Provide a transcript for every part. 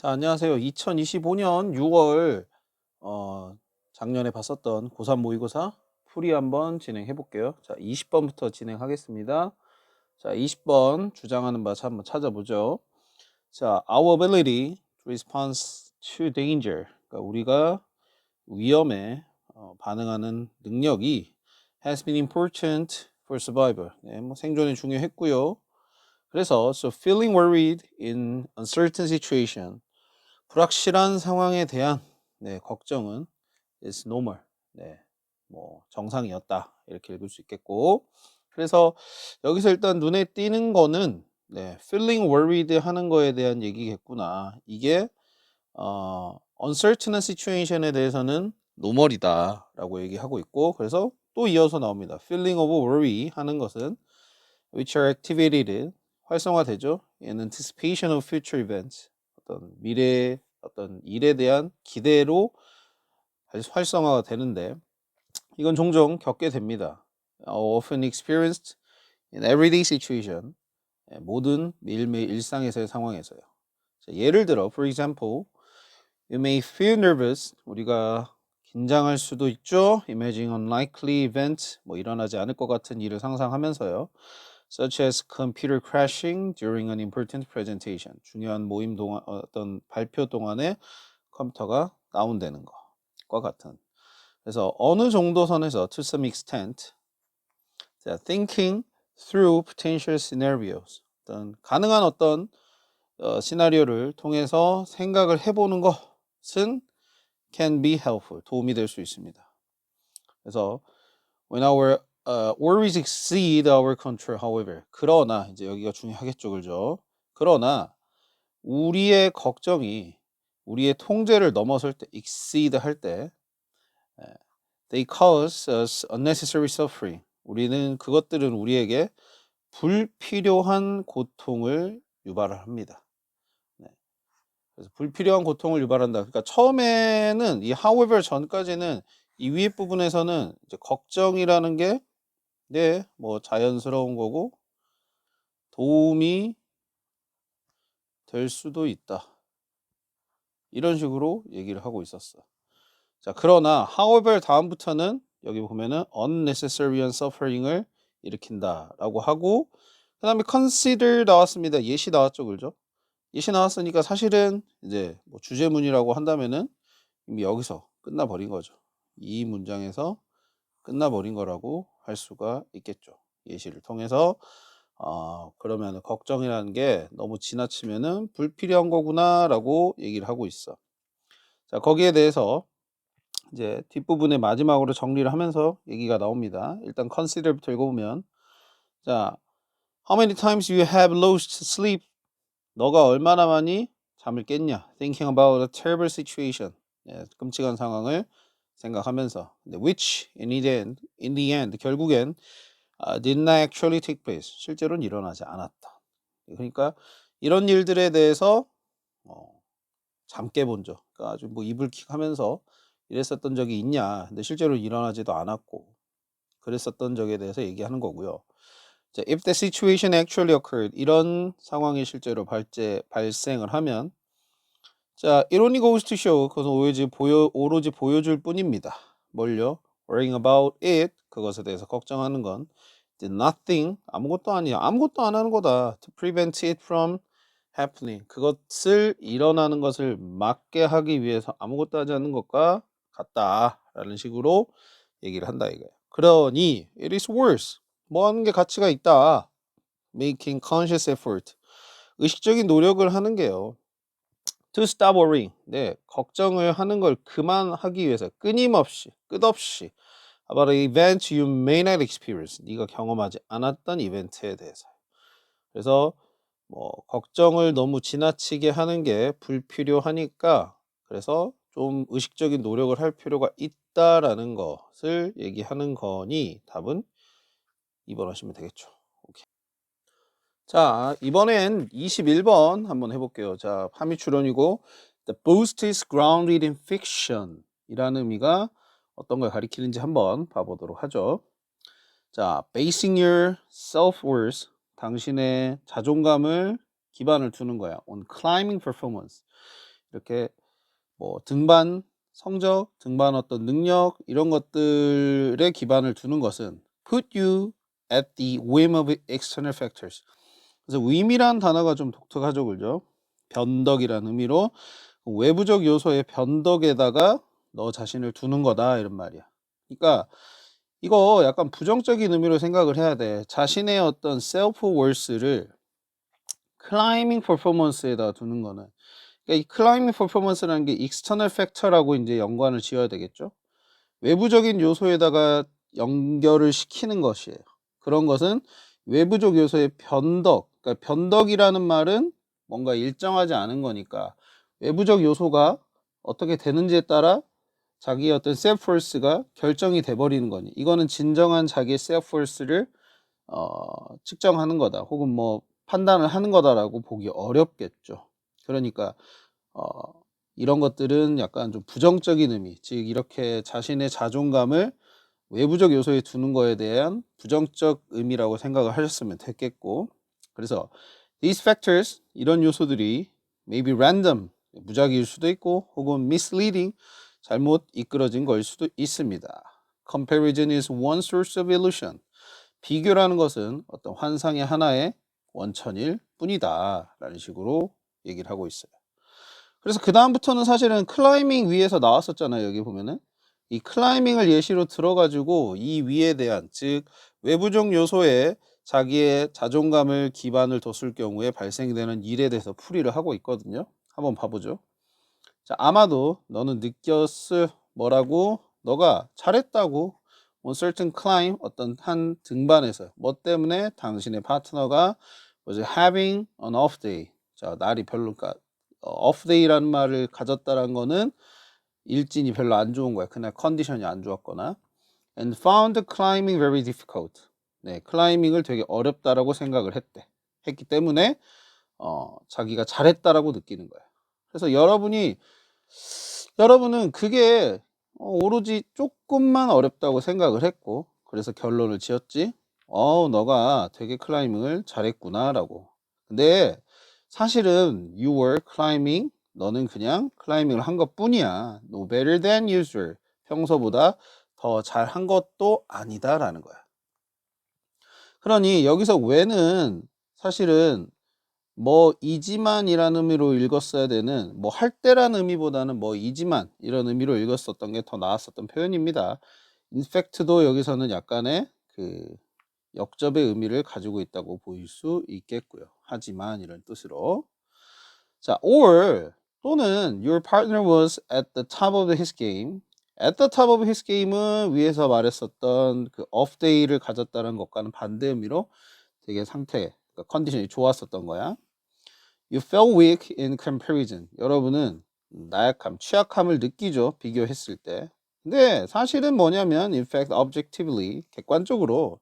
자, 안녕하세요. 2025년 6월 작년에 봤었던 고3 모의고사 풀이 한번 진행해 볼게요. 자, 20번부터 진행하겠습니다. 자, 20번 주장하는 바 한번 찾아보죠. 자, our ability to respond to danger. 그러니까 우리가 위험에 반응하는 능력이 has been important for survival. 네, 뭐 생존에 중요했고요. 그래서 so feeling worried in uncertain situation. 불확실한 상황에 대한 걱정은 is normal. 네, 뭐 정상이었다 이렇게 읽을 수 있겠고, 그래서 여기서 일단 눈에 띄는 거는 feeling worried 하는 거에 대한 얘기겠구나. 이게 uncertain situation에 대해서는 normal이다라고 얘기하고 있고, 그래서 또 이어서 나옵니다. feeling of worry 하는 것은 which are activated 활성화되죠. in anticipation of future events. 어떤 미래의 어떤 일에 대한 기대로 활성화가 되는데, 이건 종종 겪게 됩니다. often experienced in everyday situation. 모든 매일매일 일상에서의 상황에서요. 자, 예를 들어 for example, you may feel nervous. 우리가 긴장할 수도 있죠. Imagining unlikely event, 뭐 일어나지 않을 것 같은 일을 상상하면서요. Such as computer crashing during an important presentation. 중요한 모임 동안 어떤 발표 동안에 컴퓨터가 다운되는 것과 같은. 그래서 어느 정도 선에서 to some extent, 자, thinking through potential scenarios. 어떤 가능한 어떤 시나리오를 통해서 생각을 해보는 것은 can be helpful. 도움이 될 수 있습니다. 그래서 when our worries exceed our control, however. 그러나 이제 여기가 중요하겠죠, 그죠? 그러나 우리의 걱정이 우리의 통제를 넘어설 때, exceed 할 때, they cause us unnecessary suffering. 우리는 그것들은 우리에게 불필요한 고통을 유발을 합니다. 네. 그래서 불필요한 고통을 유발한다. 그러니까 처음에는 이 however 전까지는 이 위에 부분에서는 이제 걱정이라는 게 뭐 자연스러운 거고 도움이 될 수도 있다. 이런 식으로 얘기를 하고 있었어. 자, 그러나 however 다음부터는 여기 보면은 unnecessary suffering을 일으킨다라고 하고, 그다음에 consider 나왔습니다. 예시 나왔죠, 그죠? 예시 나왔으니까 사실은 이제 뭐 주제문이라고 한다면은 이미 여기서 끝나버린 거죠. 이 문장에서 끝나버린 거라고 할 수가 있겠죠. 예시를 통해서 그러면 걱정이라는 게 너무 지나치면은 불필요한 거구나라고 얘기를 하고 있어. 자, 거기에 대해서 이제 뒷부분에 마지막으로 정리를 하면서 얘기가 나옵니다. 일단 consider부터 읽어보면, 자, how many times you have lost sleep? 너가 얼마나 많이 잠을 깼냐? Thinking about a terrible situation. 끔찍한 상황을 생각하면서. which in the end 결국엔 did not actually take place. 실제로는 일어나지 않았다. 그러니까 이런 일들에 대해서 잠 깨본 적, 그러니까 아주 뭐 이불킥하면서 이랬었던 적이 있냐? 근데 실제로 일어나지도 않았고 그랬었던 적에 대해서 얘기하는 거고요. 자, if the situation actually occurred, 이런 상황이 실제로 발생을 하면, 자, it only goes to show, 그것은 오로지 보여줄 뿐입니다. 뭘요? Worrying about it, 그것에 대해서 걱정하는 건 did nothing, 아무것도 아니야. 아무것도 안 하는 거다. To prevent it from happening, 그것을 일어나는 것을 막게 하기 위해서 아무것도 하지 않는 것과 같다라는 식으로 얘기를 한다 이거예요. 그러니 it is worse, 뭐 하는 게 가치가 있다. Making conscious effort, 의식적인 노력을 하는 게요. To stop worrying, 걱정을 하는 걸 그만하기 위해서 끊임없이 끝없이 about an event you may not experience, 네가 경험하지 않았던 이벤트에 대해서. 그래서 뭐 걱정을 너무 지나치게 하는 게 불필요하니까, 그래서 좀 의식적인 노력을 할 필요가 있다라는 것을 얘기하는 거니 답은 2번 하시면 되겠죠. 오케이. 자, 이번엔 21번 한번 해볼게요. 자, 함의 추론이고 The boast is grounded in fiction 이라는 의미가 어떤 걸 가리키는지 한번 봐보도록 하죠. 자, basing your self-worth, 당신의 자존감을 기반을 두는 거야. on climbing performance, 이렇게 뭐 등반 성적, 등반 어떤 능력 이런 것들에 기반을 두는 것은 put you at the whim of external factors. 그래서 whim이란 단어가 좀 독특하죠, 그죠? 변덕이라는 의미로 외부적 요소의 변덕에다가 너 자신을 두는 거다 이런 말이야. 그러니까 이거 약간 부정적인 의미로 생각을 해야 돼. 자신의 어떤 self worth를 클라이밍 퍼포먼스에다 두는 거는, 그러니까 이 클라이밍 퍼포먼스라는 게 external factor라고 이제 연관을 지어야 되겠죠. 외부적인 요소에다가 연결을 시키는 것이에요. 그런 것은 외부적 요소의 변덕, 그러니까 변덕이라는 말은 뭔가 일정하지 않은 거니까 외부적 요소가 어떻게 되는지에 따라 자기의 어떤 self-worth가 결정이 돼버리는 거니. 이거는 진정한 자기의 self-worth를 측정하는 거다. 혹은 뭐 판단을 하는 거다라고 보기 어렵겠죠. 그러니까 이런 것들은 약간 좀 부정적인 의미, 즉 이렇게 자신의 자존감을 외부적 요소에 두는 거에 대한 부정적 의미라고 생각을 하셨으면 됐겠고, 그래서 these factors, 이런 요소들이 may be random, 무작위일 수도 있고, 혹은 misleading, 잘못 이끌어진 걸 수도 있습니다. Comparison is one source of illusion. 비교라는 것은 어떤 환상의 하나의 원천일 뿐이다 라는 식으로 얘기를 하고 있어요. 그래서 그 다음부터는 사실은 클라이밍 위에서 나왔었잖아요. 여기 보면은 이 클라이밍을 예시로 들어가지고 이 위에 대한, 즉 외부적 요소에 자기의 자존감을 기반을 뒀을 경우에 발생되는 일에 대해서 풀이를 하고 있거든요. 한번 봐보죠. 자, 아마도 너는 느꼈을 뭐라고, 너가 잘했다고 on certain climb, 어떤 한 등반에서 뭐 때문에 당신의 파트너가 was having an off day. 자, 날이 별로, 그러니까 off day라는 말을 가졌다는 거는 일진이 별로 안 좋은 거야. 그날 컨디션이 안 좋았거나. And found climbing very difficult. 네, 클라이밍을 되게 어렵다라고 생각을 했기 때문에 자기가 잘했다라고 느끼는 거야. 그래서 여러분은 그게 오로지 조금만 어렵다고 생각을 했고, 그래서 결론을 지었지. 너가 되게 클라이밍을 잘했구나 라고. 근데 사실은 you were climbing, 너는 그냥 클라이밍을 한 것 뿐이야. No better than usual. 평소보다 더 잘한 것도 아니다 라는 거야. 그러니 여기서 when은 사실은 뭐 이지만이라는 의미로 읽었어야 되는, 뭐 할 때라는 의미보다는 뭐 이지만 이런 의미로 읽었었던 게 더 나았었던 표현입니다. 인팩트도 여기서는 약간의 그 역접의 의미를 가지고 있다고 보일 수 있겠고요. 하지만 이런 뜻으로. 자, or 또는 your partner was at the top of his game. At the top of his game은 위에서 말했었던 그 off day를 가졌다는 것과는 반대 의미로 되게 상태, 그러니까 컨디션이 좋았었던 거야. You felt weak in comparison. 여러분은 나약함, 취약함을 느끼죠. 비교했을 때. 근데 사실은 뭐냐면 in fact objectively, 객관적으로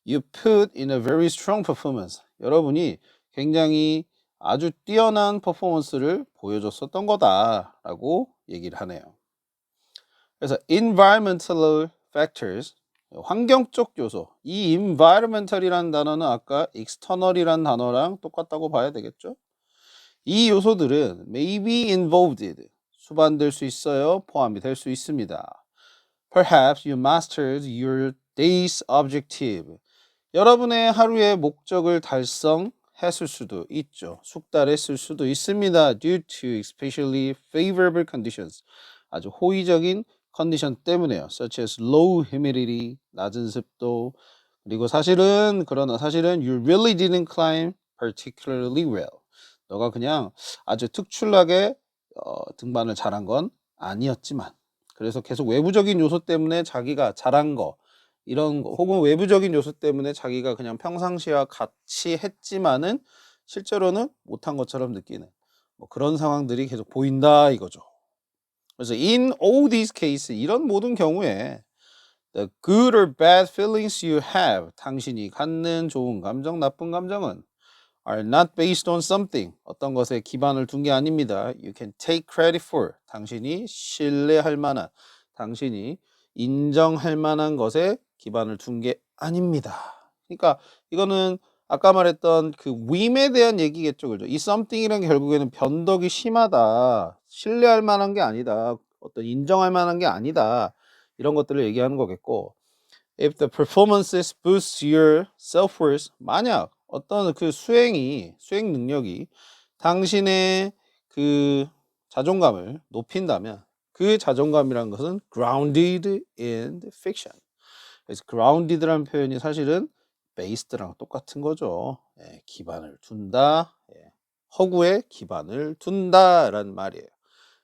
you put in a very strong performance. 여러분이 굉장히 아주 뛰어난 퍼포먼스를 보여줬었던 거다라고 얘기를 하네요. 그래서 environmental factors, 환경적 요소. 이 environmental이라는 단어는 아까 external이라는 단어랑 똑같다고 봐야 되겠죠? 이 요소들은 may be involved, 수반될 수 있어요. 포함이 될 수 있습니다. Perhaps you mastered your day's objective. 여러분의 하루의 목적을 달성했을 수도 있죠. 숙달했을 수도 있습니다. Due to especially favorable conditions. 아주 호의적인 컨디션 때문에요. Such as low humidity, 낮은 습도. 그리고 그러나 사실은 you really didn't climb particularly well. 너가 그냥 아주 특출나게 등반을 잘한 건 아니었지만, 그래서 계속 외부적인 요소 때문에 자기가 잘한 거, 이런 거, 혹은 외부적인 요소 때문에 자기가 그냥 평상시와 같이 했지만은 실제로는 못한 것처럼 느끼는 뭐 그런 상황들이 계속 보인다 이거죠. 그래서 in all these cases, 이런 모든 경우에 the good or bad feelings you have, 당신이 갖는 좋은 감정, 나쁜 감정은 are not based on something, 어떤 것에 기반을 둔 게 아닙니다. You can take credit for, 당신이 신뢰할 만한, 당신이 인정할 만한 것에 기반을 둔 게 아닙니다. 그러니까 이거는 아까 말했던 그 밈에 대한 얘기겠죠. 그죠? 이 something이란 게 결국에는 변덕이 심하다. 신뢰할 만한 게 아니다. 어떤 인정할 만한 게 아니다. 이런 것들을 얘기하는 거겠고. If the performances boost your self-worth, 만약 어떤 그 수행 능력이 당신의 그 자존감을 높인다면 그 자존감이라는 것은 grounded in fiction. 그래서 grounded라는 표현이 사실은 based랑 똑같은 거죠. 예, 기반을 둔다. 예, 허구에 기반을 둔다라는 말이에요.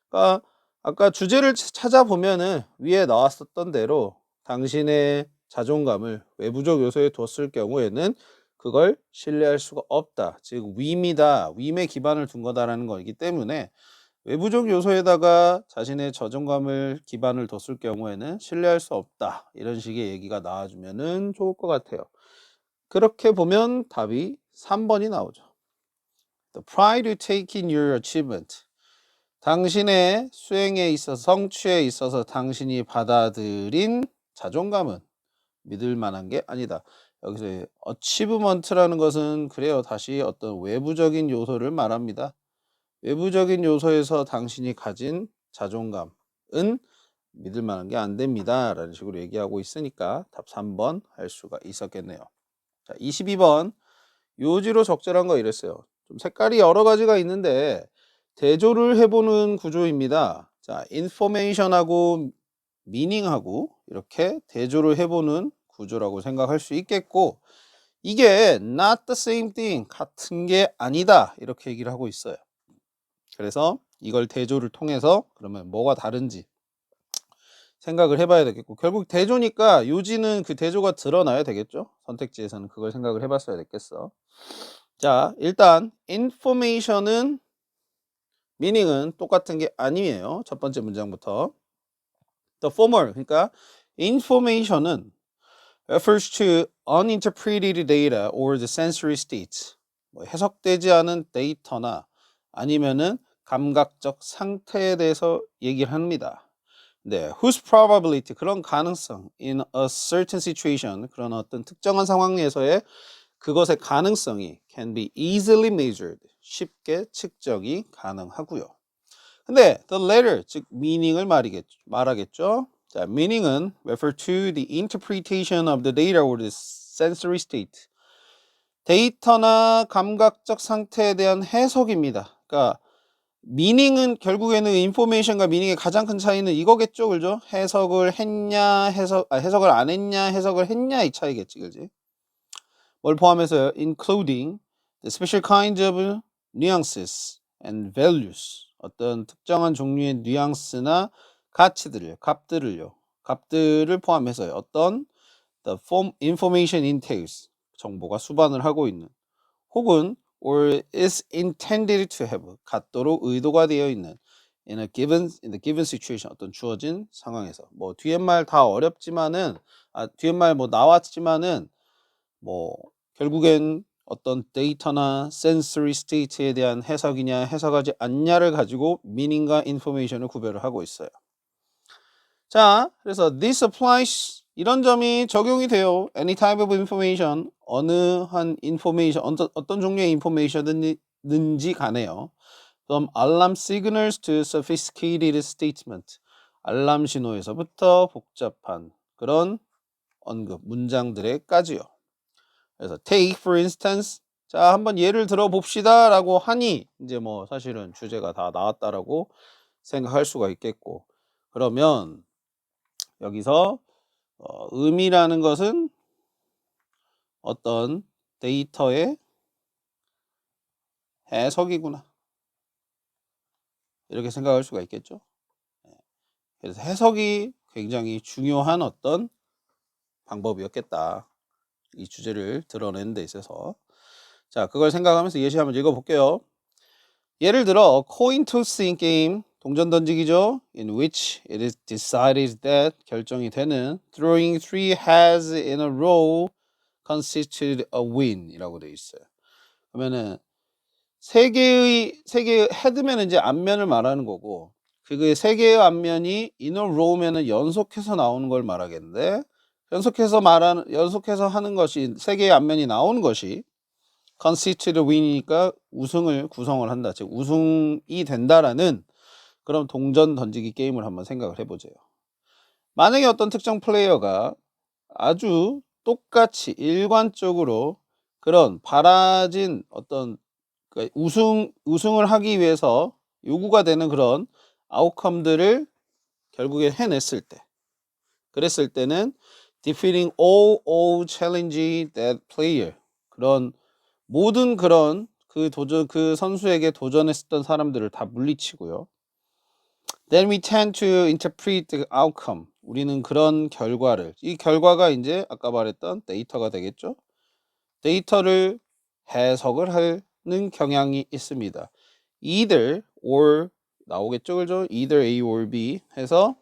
그러니까 아까 주제를 찾아보면은 위에 나왔었던 대로 당신의 자존감을 외부적 요소에 뒀을 경우에는 그걸 신뢰할 수가 없다. 즉 밈이다. 밈에 기반을 둔 거다라는 거이기 때문에 외부적 요소에다가 자신의 자존감을 기반을 뒀을 경우에는 신뢰할 수 없다. 이런 식의 얘기가 나와주면은 좋을 것 같아요. 그렇게 보면 답이 3번이 나오죠. The pride you take in your achievement. 당신의 수행에 있어서 성취에 있어서 당신이 받아들인 자존감은 믿을 만한 게 아니다. 여기서 achievement라는 것은 그래요. 다시 어떤 외부적인 요소를 말합니다. 외부적인 요소에서 당신이 가진 자존감은 믿을 만한 게 안 됩니다. 라는 식으로 얘기하고 있으니까 답 3번 할 수가 있었겠네요. 자, 22번. 요지로 적절한 거 이랬어요. 좀 색깔이 여러 가지가 있는데 대조를 해보는 구조입니다. 자, information하고 meaning하고 이렇게 대조를 해보는 구조라고 생각할 수 있겠고 이게 not the same thing, 같은 게 아니다 이렇게 얘기를 하고 있어요. 그래서 이걸 대조를 통해서 그러면 뭐가 다른지 생각을 해봐야 되겠고 결국 대조니까 요지는 그 대조가 드러나야 되겠죠. 선택지에서는 그걸 생각을 해봤어야 됐겠어. 자, 일단 information은 meaning은 똑같은 게 아니에요. 첫 번째 문장부터. The former, 그러니까 information은 refers to uninterpreted data or the sensory states. 뭐 해석되지 않은 데이터나 아니면은 감각적 상태에 대해서 얘기를 합니다. 네, whose probability, 그런 가능성 in a certain situation, 그런 어떤 특정한 상황 내에서의 그것의 가능성이 can be easily measured, 쉽게 측정이 가능하고요. 근데 the latter, 즉 meaning을 말하겠죠. 자, meaning은 refer to the interpretation of the data or the sensory state. 데이터나 감각적 상태에 대한 해석입니다. 그러니까 meaning은 결국에는 information과 meaning의 가장 큰 차이는 이거겠죠, 그죠? 해석을 했냐, 해석을 안 했냐, 해석을 했냐 이 차이겠지, 그지? 뭘 포함해서요? Including the special kinds of nuances and values. 어떤 특정한 종류의 뉘앙스나 값들을 포함해서요. 어떤 the form information entails. 정보가 수반을 하고 있는. 혹은 or is intended to have. 갖도록 의도가 되어 있는. in the given situation. 어떤 주어진 상황에서. 뭐 뒤에 말 다 어렵지만은 뒤에 말 뭐 나왔지만은 뭐 결국엔 어떤 데이터나 sensory state에 대한 해석이냐 해석하지 않냐를 가지고 meaning과 information을 구별을 하고 있어요. 자, 그래서 this applies, 이런 점이 적용이 돼요. any type of information, 어느 한 information, 어떤 종류의 information인지 가네요. From alarm signals to sophisticated statement, 알람 신호에서부터 복잡한 그런 언급 문장들에까지요. 그래서 take for instance, 자 한번 예를 들어 봅시다 라고 하니 이제 뭐 사실은 주제가 다 나왔다라고 생각할 수가 있겠고, 그러면 여기서 의미라는 것은 어떤 데이터의 해석이구나 이렇게 생각할 수가 있겠죠. 그래서 해석이 굉장히 중요한 어떤 방법이었겠다, 이 주제를 드러내는 데 있어서. 자, 그걸 생각하면서 예시 한번 읽어볼게요. 예를 들어 coin tossing 게임, 동전 던지기죠. in which it is decided that, 결정이 되는 throwing three heads in a row constituted a win 이라고 되어 있어요. 그러면은 세 개의 헤드면은 이제 앞면을 말하는 거고, 그게 세 개의 앞면이 in a row면은 연속해서 나오는 걸 말하겠는데, 연속해서 하는 것이 세 개의 앞면이 나오는 것이 constitute win이니까 우승을 구성을 한다. 즉 우승이 된다라는 그런 동전 던지기 게임을 한번 생각을 해보세요. 만약에 어떤 특정 플레이어가 아주 똑같이 일관적으로 그런 바라진 어떤 우승을 하기 위해서 요구가 되는 그런 아웃컴들을 결국에 해냈을 때, 그랬을 때는 defeating all challenge that player, 그런 모든 그런 그 선수에게 도전했었던 사람들을 다 물리치고요. Then we tend to interpret the outcome. 우리는 그런 결과를, 이 결과가 이제 아까 말했던 데이터가 되겠죠. 데이터를 해석을 하는 경향이 있습니다. Either or 나오겠죠, 그죠? Either A or B 해서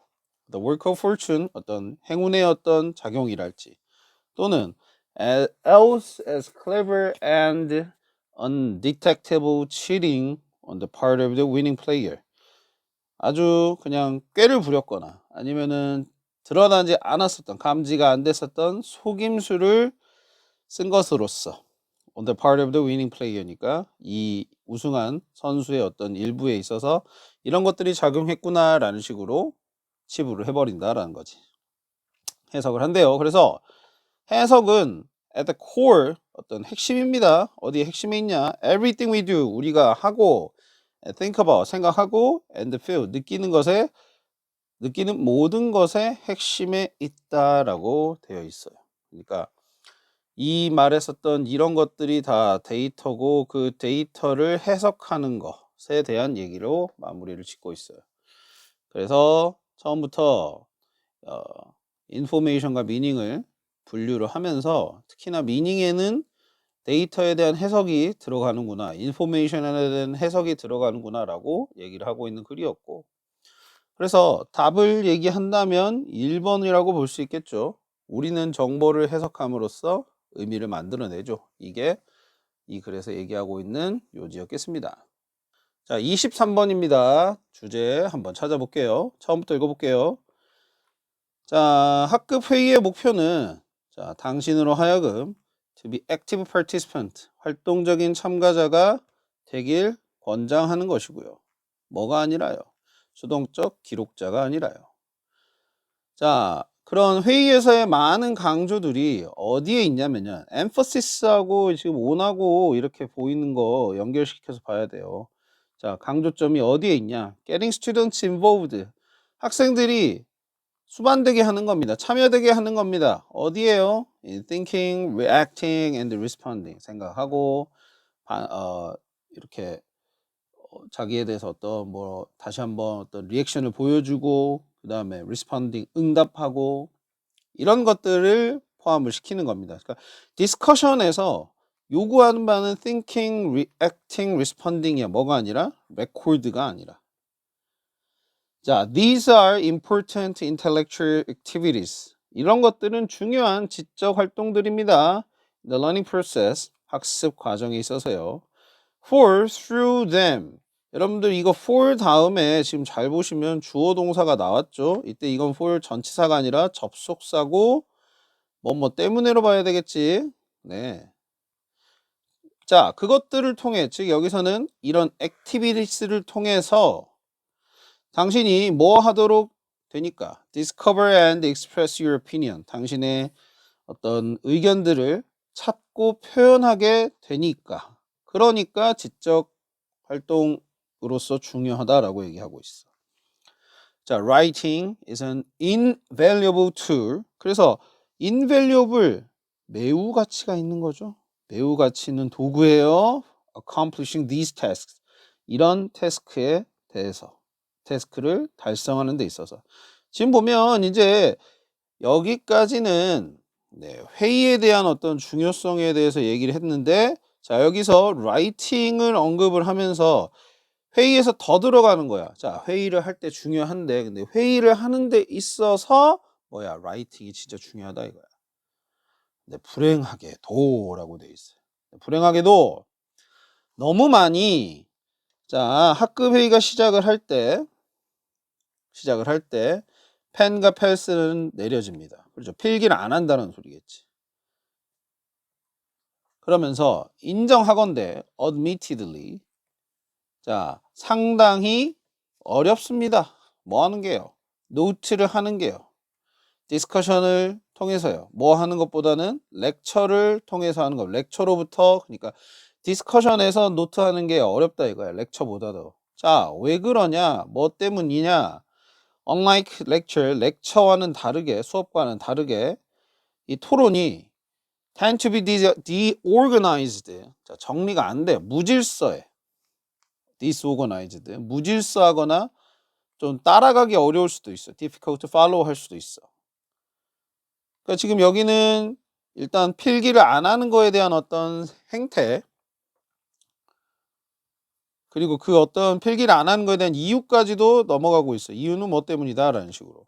the work of fortune, 어떤 행운의 어떤 작용이랄지, 또는 else as clever and undetectable cheating on the part of the winning player. 아주 그냥 꾀를 부렸거나 아니면은 드러나지 않았었던, 감지가 안 됐었던 속임수를 쓴 것으로서 on the part of the winning player니까 이 우승한 선수의 어떤 일부에 있어서 이런 것들이 작용했구나라는 식으로 치부를 해버린다라는 거지. 해석을 한대요. 그래서 해석은 at the core, 어떤 핵심입니다. 어디에 핵심이 있냐? Everything we do, 우리가 하고, think about, 생각하고, and feel, 느끼는 모든 것의 핵심에 있다라고 되어 있어요. 그러니까 이 말에 썼던 이런 것들이 다 데이터고, 그 데이터를 해석하는 것에 대한 얘기로 마무리를 짓고 있어요. 그래서 처음부터 인포메이션과 미닝을 분류를 하면서, 특히나 미닝에는 데이터에 대한 해석이 들어가는구나, 인포메이션에 대한 해석이 들어가는구나 라고 얘기를 하고 있는 글이었고, 그래서 답을 얘기한다면 1번이라고 볼 수 있겠죠. 우리는 정보를 해석함으로써 의미를 만들어내죠. 이게 이 글에서 얘기하고 있는 요지였겠습니다. 자, 23번입니다. 주제 한번 찾아볼게요. 처음부터 읽어볼게요. 자, 학급 회의의 목표는, 자, 당신으로 하여금 to be active participant, 활동적인 참가자가 되길 권장하는 것이고요. 뭐가 아니라요? 수동적 기록자가 아니라요. 자, 그런 회의에서의 많은 강조들이 어디에 있냐면요, emphasis,하고 지금 on하고 이렇게 보이는 거 연결시켜서 봐야 돼요. 자, 강조점이 어디에 있냐? Getting students involved, 학생들이 수반되게 하는 겁니다. 참여되게 하는 겁니다. 어디에요? In thinking, reacting, and responding. 생각하고 이렇게 자기에 대해서 어떤 다시 한번 어떤 리액션을 보여주고, 그 다음에 responding, 응답하고, 이런 것들을 포함을 시키는 겁니다. 그러니까 디스커션에서 요구하는 바는 thinking, reacting, responding이야. 뭐가 아니라 record가 아니라. 자, these are important intellectual activities. 이런 것들은 중요한 지적 활동들입니다. The learning process, 학습 과정에 있어서요. For, through them. 여러분들 이거 for 다음에 지금 잘 보시면 주어 동사가 나왔죠. 이때 이건 for 전치사가 아니라 접속사고 뭐 때문에로 봐야 되겠지. 네. 자, 그것들을 통해, 즉 여기서는 이런 activities를 통해서 당신이 뭐 하도록 되니까 discover and express your opinion, 당신의 어떤 의견들을 찾고 표현하게 되니까, 그러니까 지적 활동으로서 중요하다라고 얘기하고 있어. 자, writing is an invaluable tool. 그래서 invaluable, 매우 가치가 있는 거죠. 매우 가치 있는 도구예요. accomplishing these tasks, 이런 태스크에 대해서, 태스크를 달성하는 데 있어서. 지금 보면 이제 여기까지는 회의에 대한 어떤 중요성에 대해서 얘기를 했는데, 자, 여기서 writing을 언급을 하면서 회의에서 더 들어가는 거야. 자, 회의를 할 때 중요한데, 근데 회의를 하는 데 있어서 writing이 진짜 중요하다 이거야. 근데 불행하게도라고 돼 있어요. 불행하게도 너무 많이, 자, 학급 회의가 시작을 할 때 펜과 펠스는 내려집니다. 그렇죠. 필기를 안 한다는 소리겠지. 그러면서 인정하건대 admittedly 자 상당히 어렵습니다. 뭐 하는 게요? 노트를 하는 게요. 디스커션을 통해서요. 뭐 하는 것보다는 렉처를 통해서 하는 거. 렉처로부터 그러니까 디스커션에서 노트 하는 게 어렵다 이거야. 렉처보다도. 자, 왜 그러냐? 뭐 때문이냐? Unlike lecture, 렉처와는 다르게 수업과는 다르게 이 토론이 tend to be deorganized. 자, 정리가 안 돼. 무질서해. disorganized. 무질서하거나 좀 따라가기 어려울 수도 있어. difficult to follow 할 수도 있어. 그러니까 지금 여기는 일단 필기를 안 하는 거에 대한 어떤 행태 그리고 그 어떤 필기를 안 하는 거에 대한 이유까지도 넘어가고 있어. 이유는 뭐 때문이다 라는 식으로.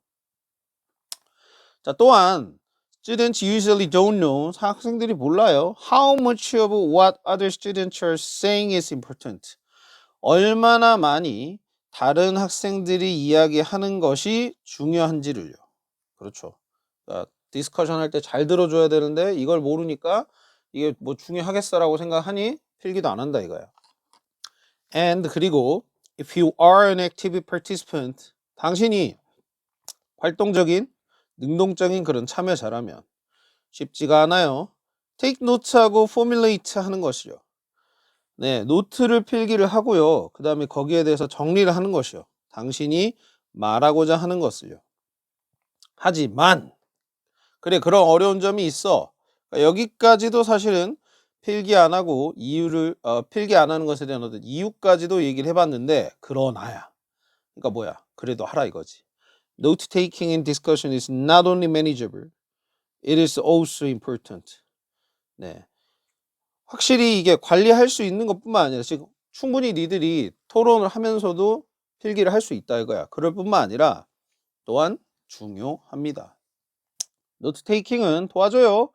자, 또한 students usually don't know 학생들이 몰라요. How much of what other students are saying is important. 얼마나 많이 다른 학생들이 이야기하는 것이 중요한지를요. 그렇죠. 그러니까 디스커션 할 때 잘 들어줘야 되는데 이걸 모르니까 이게 뭐 중요하겠어라고 생각하니 필기도 안 한다 이거야. And 그리고 if you are an active participant 당신이 활동적인 능동적인 그런 참여자라면 쉽지가 않아요. take note하고 formulate 하는 것이요. 네, 노트를 필기를 하고요. 그 다음에 거기에 대해서 정리를 하는 것이요. 당신이 말하고자 하는 것을요. 하지만 그래 그런 어려운 점이 있어. 그러니까 여기까지도 사실은 필기 안 하고 이유를 필기 안 하는 것에 대한 어떤 이유까지도 얘기를 해봤는데 그러나야. 그러니까 뭐야? 그래도 하라 이거지. Note taking and discussion is not only manageable, it is also important. 네, 확실히 이게 관리할 수 있는 것뿐만 아니라 지금 충분히 니들이 토론을 하면서도 필기를 할 수 있다 이거야. 그럴 뿐만 아니라 또한 중요합니다. 노트 테이킹은 도와줘요.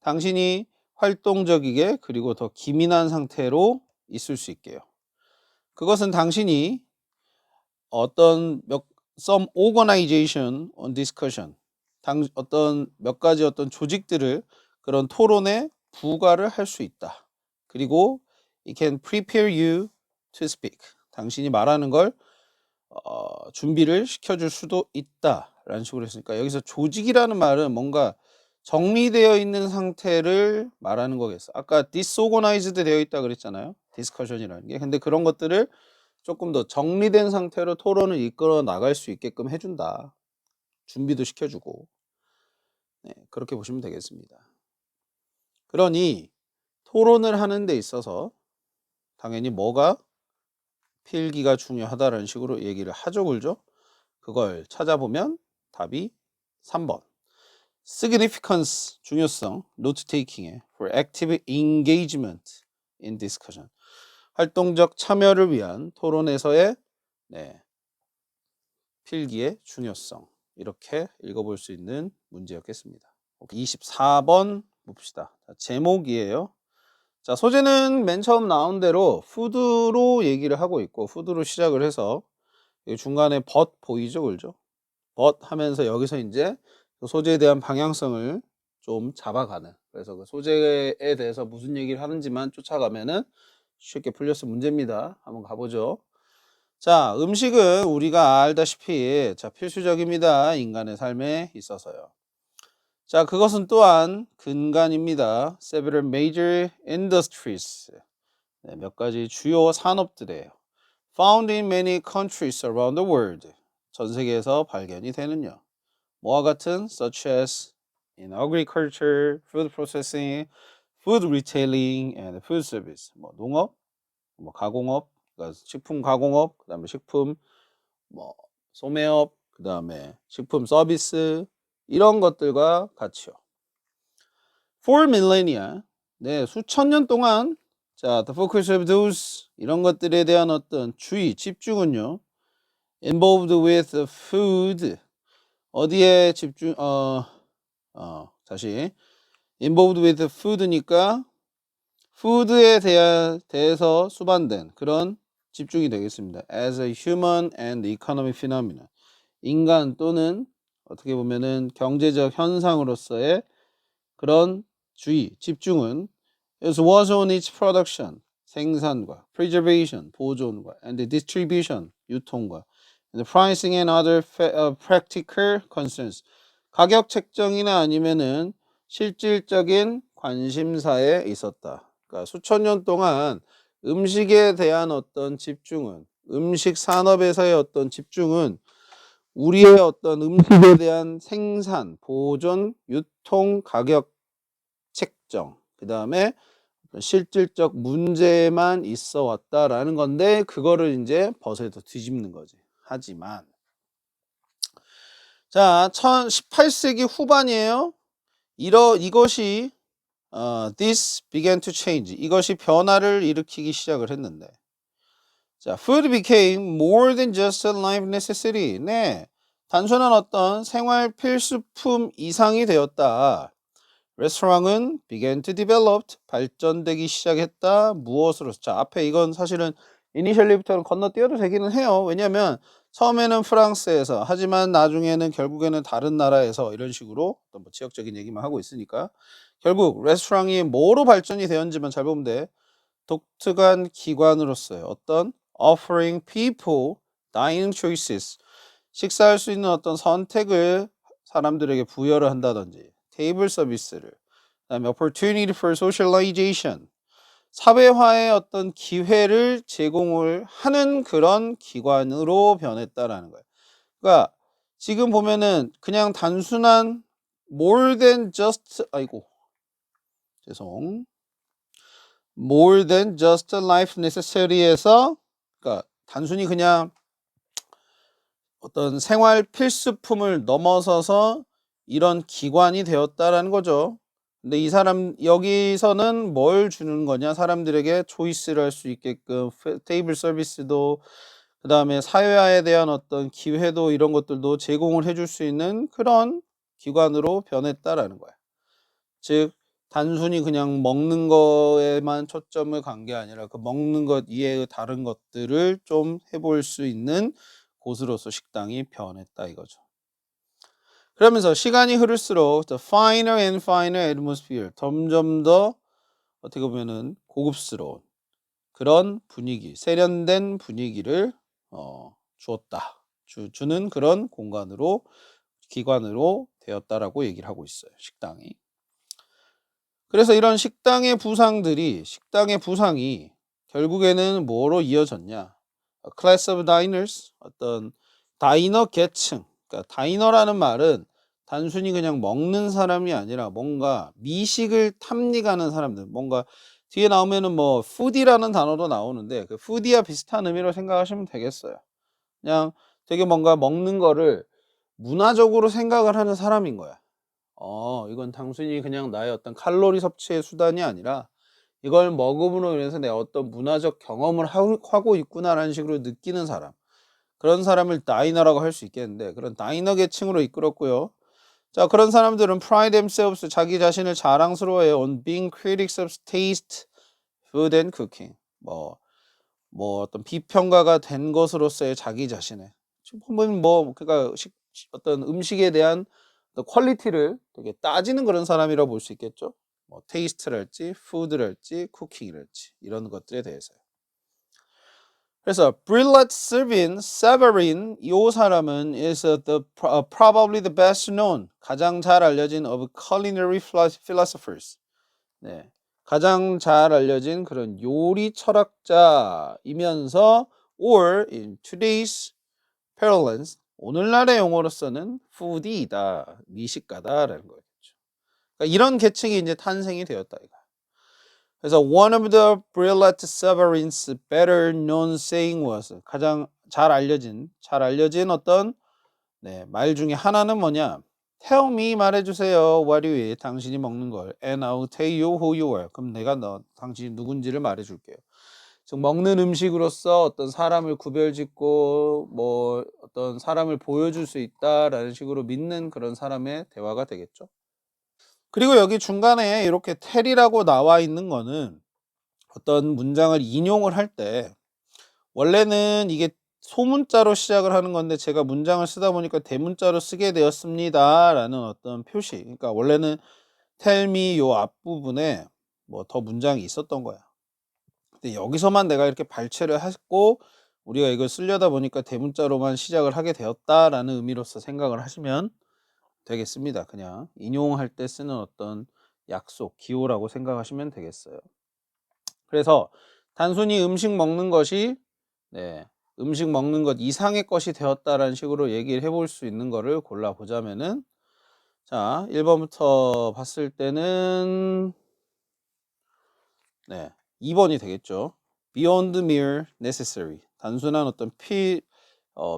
당신이 활동적이게 그리고 더 기민한 상태로 있을 수 있게요. 그것은 당신이 어떤 some organization on discussion 어떤 몇 가지 어떤 조직들을 그런 토론에 부과를 할 수 있다. 그리고 it can prepare you to speak. 당신이 말하는 걸 준비를 시켜줄 수도 있다라는 식으로 했으니까 여기서 조직이라는 말은 뭔가 정리되어 있는 상태를 말하는 거겠어. 아까 disorganized 되어 있다 그랬잖아요. 디스커션이라는 게. 근데 그런 것들을 조금 더 정리된 상태로 토론을 이끌어 나갈 수 있게끔 해준다. 준비도 시켜주고. 네, 그렇게 보시면 되겠습니다. 그러니 토론을 하는 데 있어서 당연히 뭐가 필기가 중요하다라는 식으로 얘기를 하죠, 그죠? 그걸 찾아보면 답이 3번. significance, 중요성, note taking의 for active engagement in discussion. 활동적 참여를 위한 토론에서의 네, 필기의 중요성. 이렇게 읽어볼 수 있는 문제였겠습니다. 24번 봅시다. 자, 제목이에요. 자, 소재는 맨 처음 나온 대로 푸드로 얘기를 하고 있고 푸드로 시작을 해서 중간에 but 보이죠, 그죠? but 하면서 여기서 이제 그 소재에 대한 방향성을 좀 잡아가는. 그래서 그 소재에 대해서 무슨 얘기를 하는지만 쫓아가면은 쉽게 풀렸을 문제입니다. 한번 가보죠. 자, 음식은 우리가 알다시피 자, 필수적입니다. 인간의 삶에 있어서요. 자, 그것은 또한 근간입니다. Several major industries. 네, 몇 가지 주요 산업들이에요. Found in many countries around the world. 전 세계에서 발견이 되는요. 뭐와 같은 such as in agriculture, food processing, food retailing, and food service. 뭐 농업, 뭐 가공업, 그러니까 식품 가공업, 그다음에 식품 뭐 소매업, 그다음에 식품 서비스 이런 것들과 같이요. For millennia, 네 수천 년 동안 자 the focus of those 이런 것들에 대한 어떤 주의 집중은요. involved with food 어디에 집중 다시 involved with food니까 food에 대해서 수반된 그런 집중이 되겠습니다. As a human and economic phenomenon. 인간 또는 어떻게 보면은 경제적 현상으로서의 그런 주의, 집중은 It was on its production, 생산과, preservation, 보존과, and the distribution, 유통과, and the pricing and other practical concerns. 가격 책정이나 아니면은 실질적인 관심사에 있었다. 그러니까 수천 년 동안 음식에 대한 어떤 집중은, 음식 산업에서의 어떤 집중은 우리의 어떤 음식에 대한 생산, 보존, 유통, 가격 책정, 그 다음에 실질적 문제만 있어 왔다라는 건데, 그거를 이제 버섯에서 뒤집는 거지. 하지만 자, 18세기 후반이에요. 이것이 this began to change. 이것이 변화를 일으키기 시작을 했는데, 자, food became more than just a life necessity. 네, 단순한 어떤 생활 필수품 이상이 되었다. 레스토랑은 began to develop, 발전되기 시작했다. 무엇으로? 자, 앞에 이건 사실은 이니셜리부터는 건너뛰어도 되기는 해요. 왜냐면 처음에는 프랑스에서, 하지만 나중에는 결국에는 다른 나라에서, 이런 식으로 어떤 뭐 지역적인 얘기만 하고 있으니까 결국 레스토랑이 뭐로 발전이 되었는지만 잘 보면 돼. 독특한 기관으로서의 어떤 offering people dining choices, 식사할 수 있는 어떤 선택을 사람들에게 부여를 한다든지, 테이블 서비스를, 그다음에 opportunity for socialization, 사회화의 어떤 기회를 제공을 하는 그런 기관으로 변했다라는 거예요. 그러니까 지금 보면은 그냥 단순한 more than just, more than just life necessary에서, 그러니까 단순히 그냥 어떤 생활 필수품을 넘어서서 이런 기관이 되었다라는 거죠. 근데 이 사람 여기서는 뭘 주는 거냐? 사람들에게 초이스를 할 수 있게끔 테이블 서비스도, 그 다음에 사회화에 대한 어떤 기회도, 이런 것들도 제공을 해줄 수 있는 그런 기관으로 변했다라는 거야. 즉 단순히 그냥 먹는 거에만 초점을 간 게 아니라 그 먹는 것 이외의 다른 것들을 좀 해볼 수 있는 곳으로서 식당이 변했다 이거죠. 그러면서 시간이 흐를수록 the finer and finer atmosphere, 점점 더 어떻게 보면은 고급스러운 그런 분위기, 세련된 분위기를 주었다. 주는 그런 공간으로, 기관으로 되었다라고 얘기를 하고 있어요. 식당이. 그래서 이런 식당의 부상이 결국에는 뭐로 이어졌냐? A class of diners, 어떤 다이너 계층. 그러니까 다이너라는 말은 단순히 그냥 먹는 사람이 아니라 뭔가 미식을 탐닉하는 사람들, 뭔가 뒤에 나오면은 뭐 푸디라는 단어도 나오는데 그 푸디와 비슷한 의미로 생각하시면 되겠어요. 그냥 되게 뭔가 먹는 거를 문화적으로 생각을 하는 사람인 거야. 이건 단순히 그냥 나의 어떤 칼로리 섭취의 수단이 아니라 이걸 먹음으로 인해서 내가 어떤 문화적 경험을 하고 있구나라는 식으로 느끼는 사람, 그런 사람을 다이너라고 할 수 있겠는데, 그런 다이너 계층으로 이끌었고요. 자, 그런 사람들은 pride themselves, 자기 자신을 자랑스러워해요. on being critics of taste, food and cooking. 뭐 어떤 비평가가 된 것으로서의 자기 자신의, 지금 보면 그러니까 어떤 음식에 대한 퀄리티를 되게 따지는 그런 사람이라고 볼 수 있겠죠. 뭐 테이스트랄지, 푸드랄지, 쿠킹이랄지 이런 것들에 대해서요. 그래서 Brillat Severin, 이 사람은 is probably the best known, 가장 잘 알려진 of culinary philosophers. 네, 가장 잘 알려진 그런 요리 철학자이면서 or in today's parlance, 오늘날의 용어로서는 foodie이다, 미식가다라는 거겠죠. 그러니까 이런 계층이 이제 탄생이 되었다 이거. 그래서 one of the Brillat Severin's better known saying was, 가장 잘 알려진 어떤 말 중에 하나는 뭐냐? Tell me, 말해주세요. What you eat, 당신이 먹는 걸. And I'll tell you who you are. 그럼 내가 당신이 누군지를 말해줄게요. 즉 먹는 음식으로서 어떤 사람을 구별짓고 뭐 어떤 사람을 보여줄 수 있다라는 식으로 믿는 그런 사람의 대화가 되겠죠. 그리고 여기 중간에 이렇게 텔이라고 나와 있는 거는 어떤 문장을 인용을 할 때 원래는 이게 소문자로 시작을 하는 건데 제가 문장을 쓰다 보니까 대문자로 쓰게 되었습니다 라는 어떤 표시, 그러니까 원래는 tell me 요 앞부분에 뭐 더 문장이 있었던 거야. 근데 여기서만 내가 이렇게 발췌를 했고 우리가 이걸 쓰려다 보니까 대문자로만 시작을 하게 되었다라는 의미로서 생각을 하시면 되겠습니다. 그냥 인용할 때 쓰는 어떤 약속, 기호라고 생각하시면 되겠어요. 그래서 단순히 음식 먹는 것이 음식 먹는 것 이상의 것이 되었다라는 식으로 얘기를 해볼 수 있는 거를 골라보자면은 자, 1번부터 봤을 때는 2번이 되겠죠. Beyond mere necessary. 단순한 어떤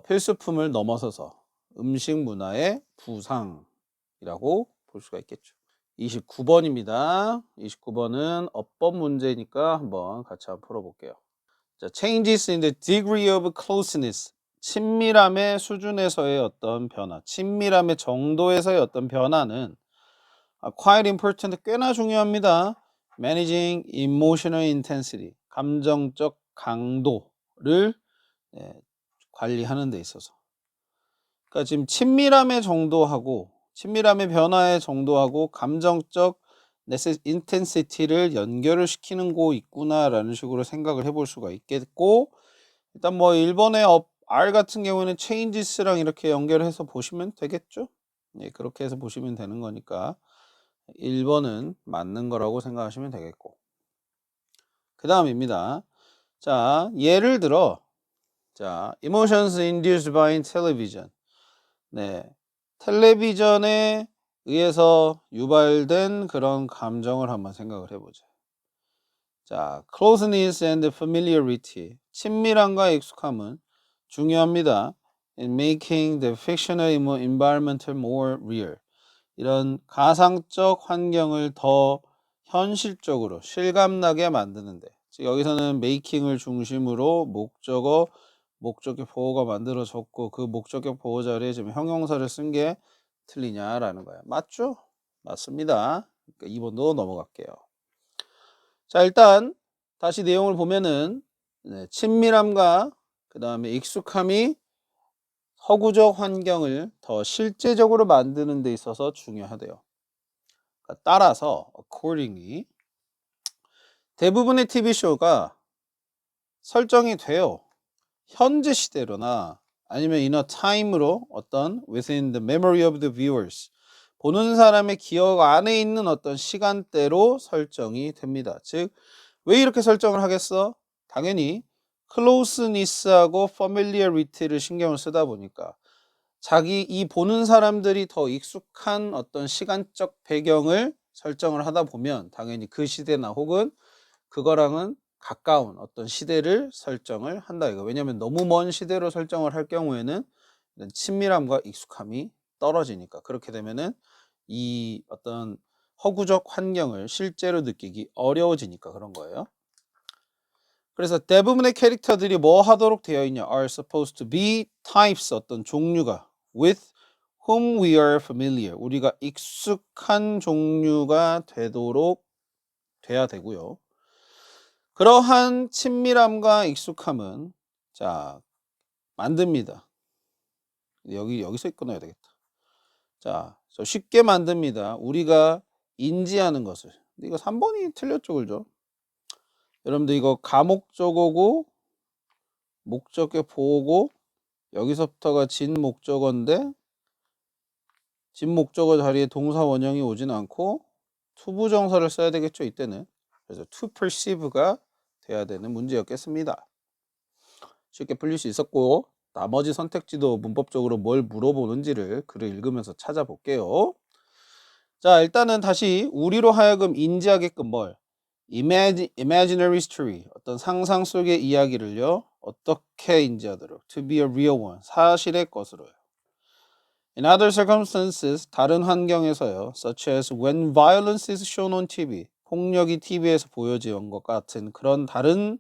필수품을 넘어서서 음식 문화의 부상이라고 볼 수가 있겠죠. 29번입니다. 29번은 어법 문제니까 한번 같이 한번 풀어볼게요. 자, changes in the degree of closeness. 친밀함의 수준에서의 어떤 변화, 친밀함의 정도에서의 어떤 변화는 quite important, 꽤나 중요합니다. Managing emotional intensity, 감정적 강도를 관리하는 데 있어서. 그러니까 지금 친밀함의 정도하고 친밀함의 변화의 정도하고 감정적 인텐시티를 연결을 시키는 거 있구나라는 식으로 생각을 해볼 수가 있겠고, 일단 뭐 1번의 R 같은 경우에는 changes랑 이렇게 연결해서 보시면 되겠죠. 그렇게 해서 보시면 되는 거니까 1번은 맞는 거라고 생각하시면 되겠고, 그 다음입니다. 자, 예를 들어 자, emotions induced by television. 텔레비전에 의해서 유발된 그런 감정을 한번 생각을 해보죠. 자, closeness and familiarity. 친밀함과 익숙함은 중요합니다. In making the fictional environment more real. 이런 가상적 환경을 더 현실적으로 실감나게 만드는데, 즉 여기서는 making을 중심으로 목적격 보호가 만들어졌고 그 목적격 보호 자리에 지금 형용사를 쓴 게 틀리냐라는 거야. 맞죠? 맞습니다. 그러니까 2번도 넘어갈게요. 자, 일단 다시 내용을 보면은 친밀함과 그 다음에 익숙함이 서구적 환경을 더 실제적으로 만드는 데 있어서 중요하대요. 그러니까 따라서 accordingly 대부분의 TV쇼가 설정이 돼요. 현재 시대로나 아니면 in a time으로 어떤 within the memory of the viewers, 보는 사람의 기억 안에 있는 어떤 시간대로 설정이 됩니다. 즉, 왜 이렇게 설정을 하겠어? 당연히 closeness하고 familiarity를 신경을 쓰다 보니까 이 보는 사람들이 더 익숙한 어떤 시간적 배경을 설정을 하다 보면 당연히 그 시대나 혹은 그거랑은 가까운 어떤 시대를 설정을 한다 이거. 왜냐하면 너무 먼 시대로 설정을 할 경우에는 친밀함과 익숙함이 떨어지니까. 그렇게 되면은 이 어떤 허구적 환경을 실제로 느끼기 어려워지니까 그런 거예요. 그래서 대부분의 캐릭터들이 뭐 하도록 되어 있냐? are supposed to be types, 어떤 종류가 with whom we are familiar, 우리가 익숙한 종류가 되도록 돼야 되고요. 그러한 친밀함과 익숙함은 자, 만듭니다. 여기서 끊어야 되겠다. 자, 쉽게 만듭니다. 우리가 인지하는 것을. 이거 3번이 틀렸죠, 그죠? 여러분들 이거 가목적어고 목적격 보호고 여기서부터가 진목적어인데 진목적어 자리에 동사 원형이 오진 않고 투부정사를 써야 되겠죠, 이때는. 그래서 to perceive가 돼야 되는 문제였겠습니다. 쉽게 풀릴 수 있었고, 나머지 선택지도 문법적으로 뭘 물어보는지를 글을 읽으면서 찾아볼게요. 자, 일단은 다시 우리로 하여금 인지하게끔 imaginary story, 어떤 상상 속의 이야기를요 어떻게 인지하도록 to be a real one, 사실의 것으로요. In other circumstances, 다른 환경에서요, such as when violence is shown on TV, 폭력이 TV에서 보여지는 것 같은 그런 다른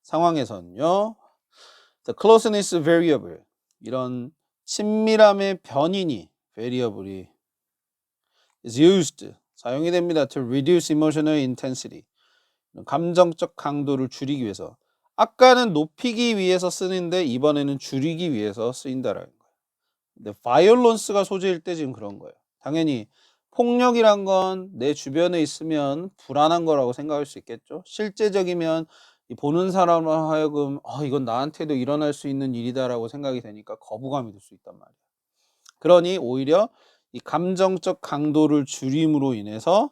상황에서는요, the closeness variable, 이런 친밀함의 변인이 variable이 is used, 사용이 됩니다. to reduce emotional intensity, 감정적 강도를 줄이기 위해서. 아까는 높이기 위해서 쓰는데 이번에는 줄이기 위해서 쓰인다라는 거예요. 근데 violence가 소재일 때 지금 그런 거예요. 당연히 폭력이란 건 내 주변에 있으면 불안한 거라고 생각할 수 있겠죠. 실제적이면 이 보는 사람으로 하여금 이건 나한테도 일어날 수 있는 일이다라고 생각이 되니까 거부감이 들 수 있단 말이야. 그러니 오히려 이 감정적 강도를 줄임으로 인해서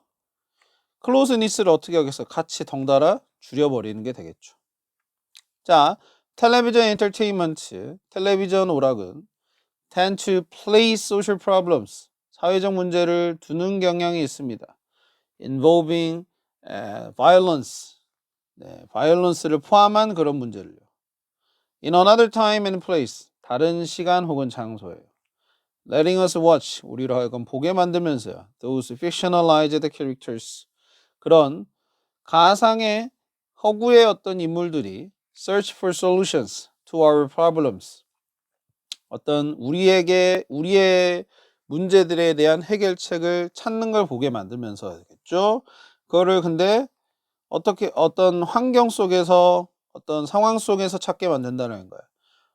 클로즈니스를 어떻게 하겠어? 같이 덩달아 줄여버리는 게 되겠죠. 자, 텔레비전 엔터테인먼트, 텔레비전 오락은 tend to play social problems, 사회적 문제를 두는 경향이 있습니다. involving violence, violence를 포함한 그런 문제를요. in another time and place, 다른 시간 혹은 장소예요. letting us watch, 우리로 하여금 보게 만들면서요. those fictionalized characters, 그런 가상의 허구의 어떤 인물들이 search for solutions to our problems, 어떤 우리의 문제들에 대한 해결책을 찾는 걸 보게 만들면서겠죠. 그거를 근데 어떻게 어떤 환경 속에서 어떤 상황 속에서 찾게 만든다는 거예요.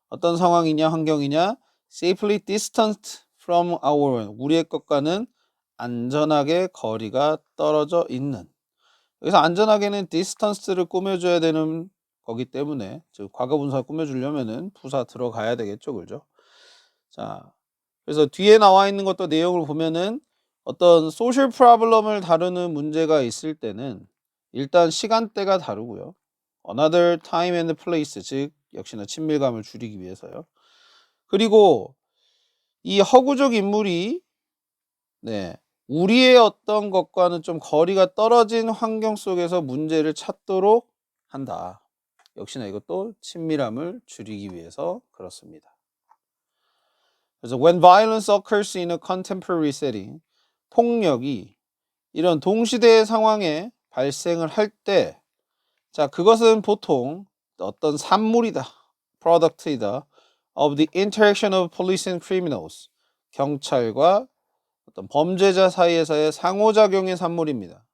어떤 상황이냐 환경이냐, safely distanced from our, 우리의 것과는 안전하게 거리가 떨어져 있는. 여기서 안전하게는 distance를 꾸며줘야 되는 거기 때문에, 즉 과거분사 꾸며주려면은 부사 들어가야 되겠죠, 그죠? 자, 그래서 뒤에 나와 있는 것도 내용을 보면은 어떤 소셜 프로블럼을 다루는 문제가 있을 때는 일단 시간대가 다르고요. another time and place, 즉 역시나 친밀감을 줄이기 위해서요. 그리고 이 허구적 인물이 우리의 어떤 것과는 좀 거리가 떨어진 환경 속에서 문제를 찾도록 한다. 역시나 이것도 친밀함을 줄이기 위해서 그렇습니다. 그래서 when violence occurs in a contemporary setting, 폭력이 이런 동시대의 상황에 발생을 할 때, 자, 그것은 보통 어떤 산물이다, product이다, of the interaction of police and criminals, 경찰과 어떤 범죄자 사이에서의 상호작용의 산물입니다.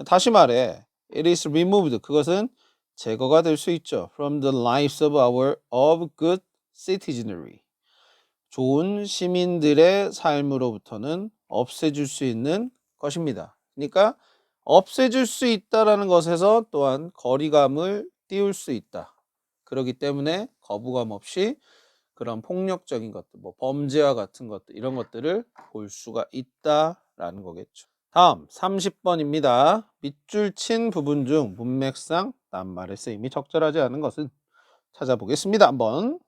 다시 말해, it is removed, 그것은 제거가 될 수 있죠. from the lives of good citizenry, 좋은 시민들의 삶으로부터는 없애줄 수 있는 것입니다. 그러니까 없애줄 수 있다라는 것에서 또한 거리감을 띄울 수 있다. 그렇기 때문에 거부감 없이 그런 폭력적인 것들, 뭐 범죄와 같은 것들, 이런 것들을 볼 수가 있다라는 거겠죠. 다음 30번입니다. 밑줄 친 부분 중 문맥상 낱말의 쓰임이 적절하지 않은 것은 찾아보겠습니다. 한번.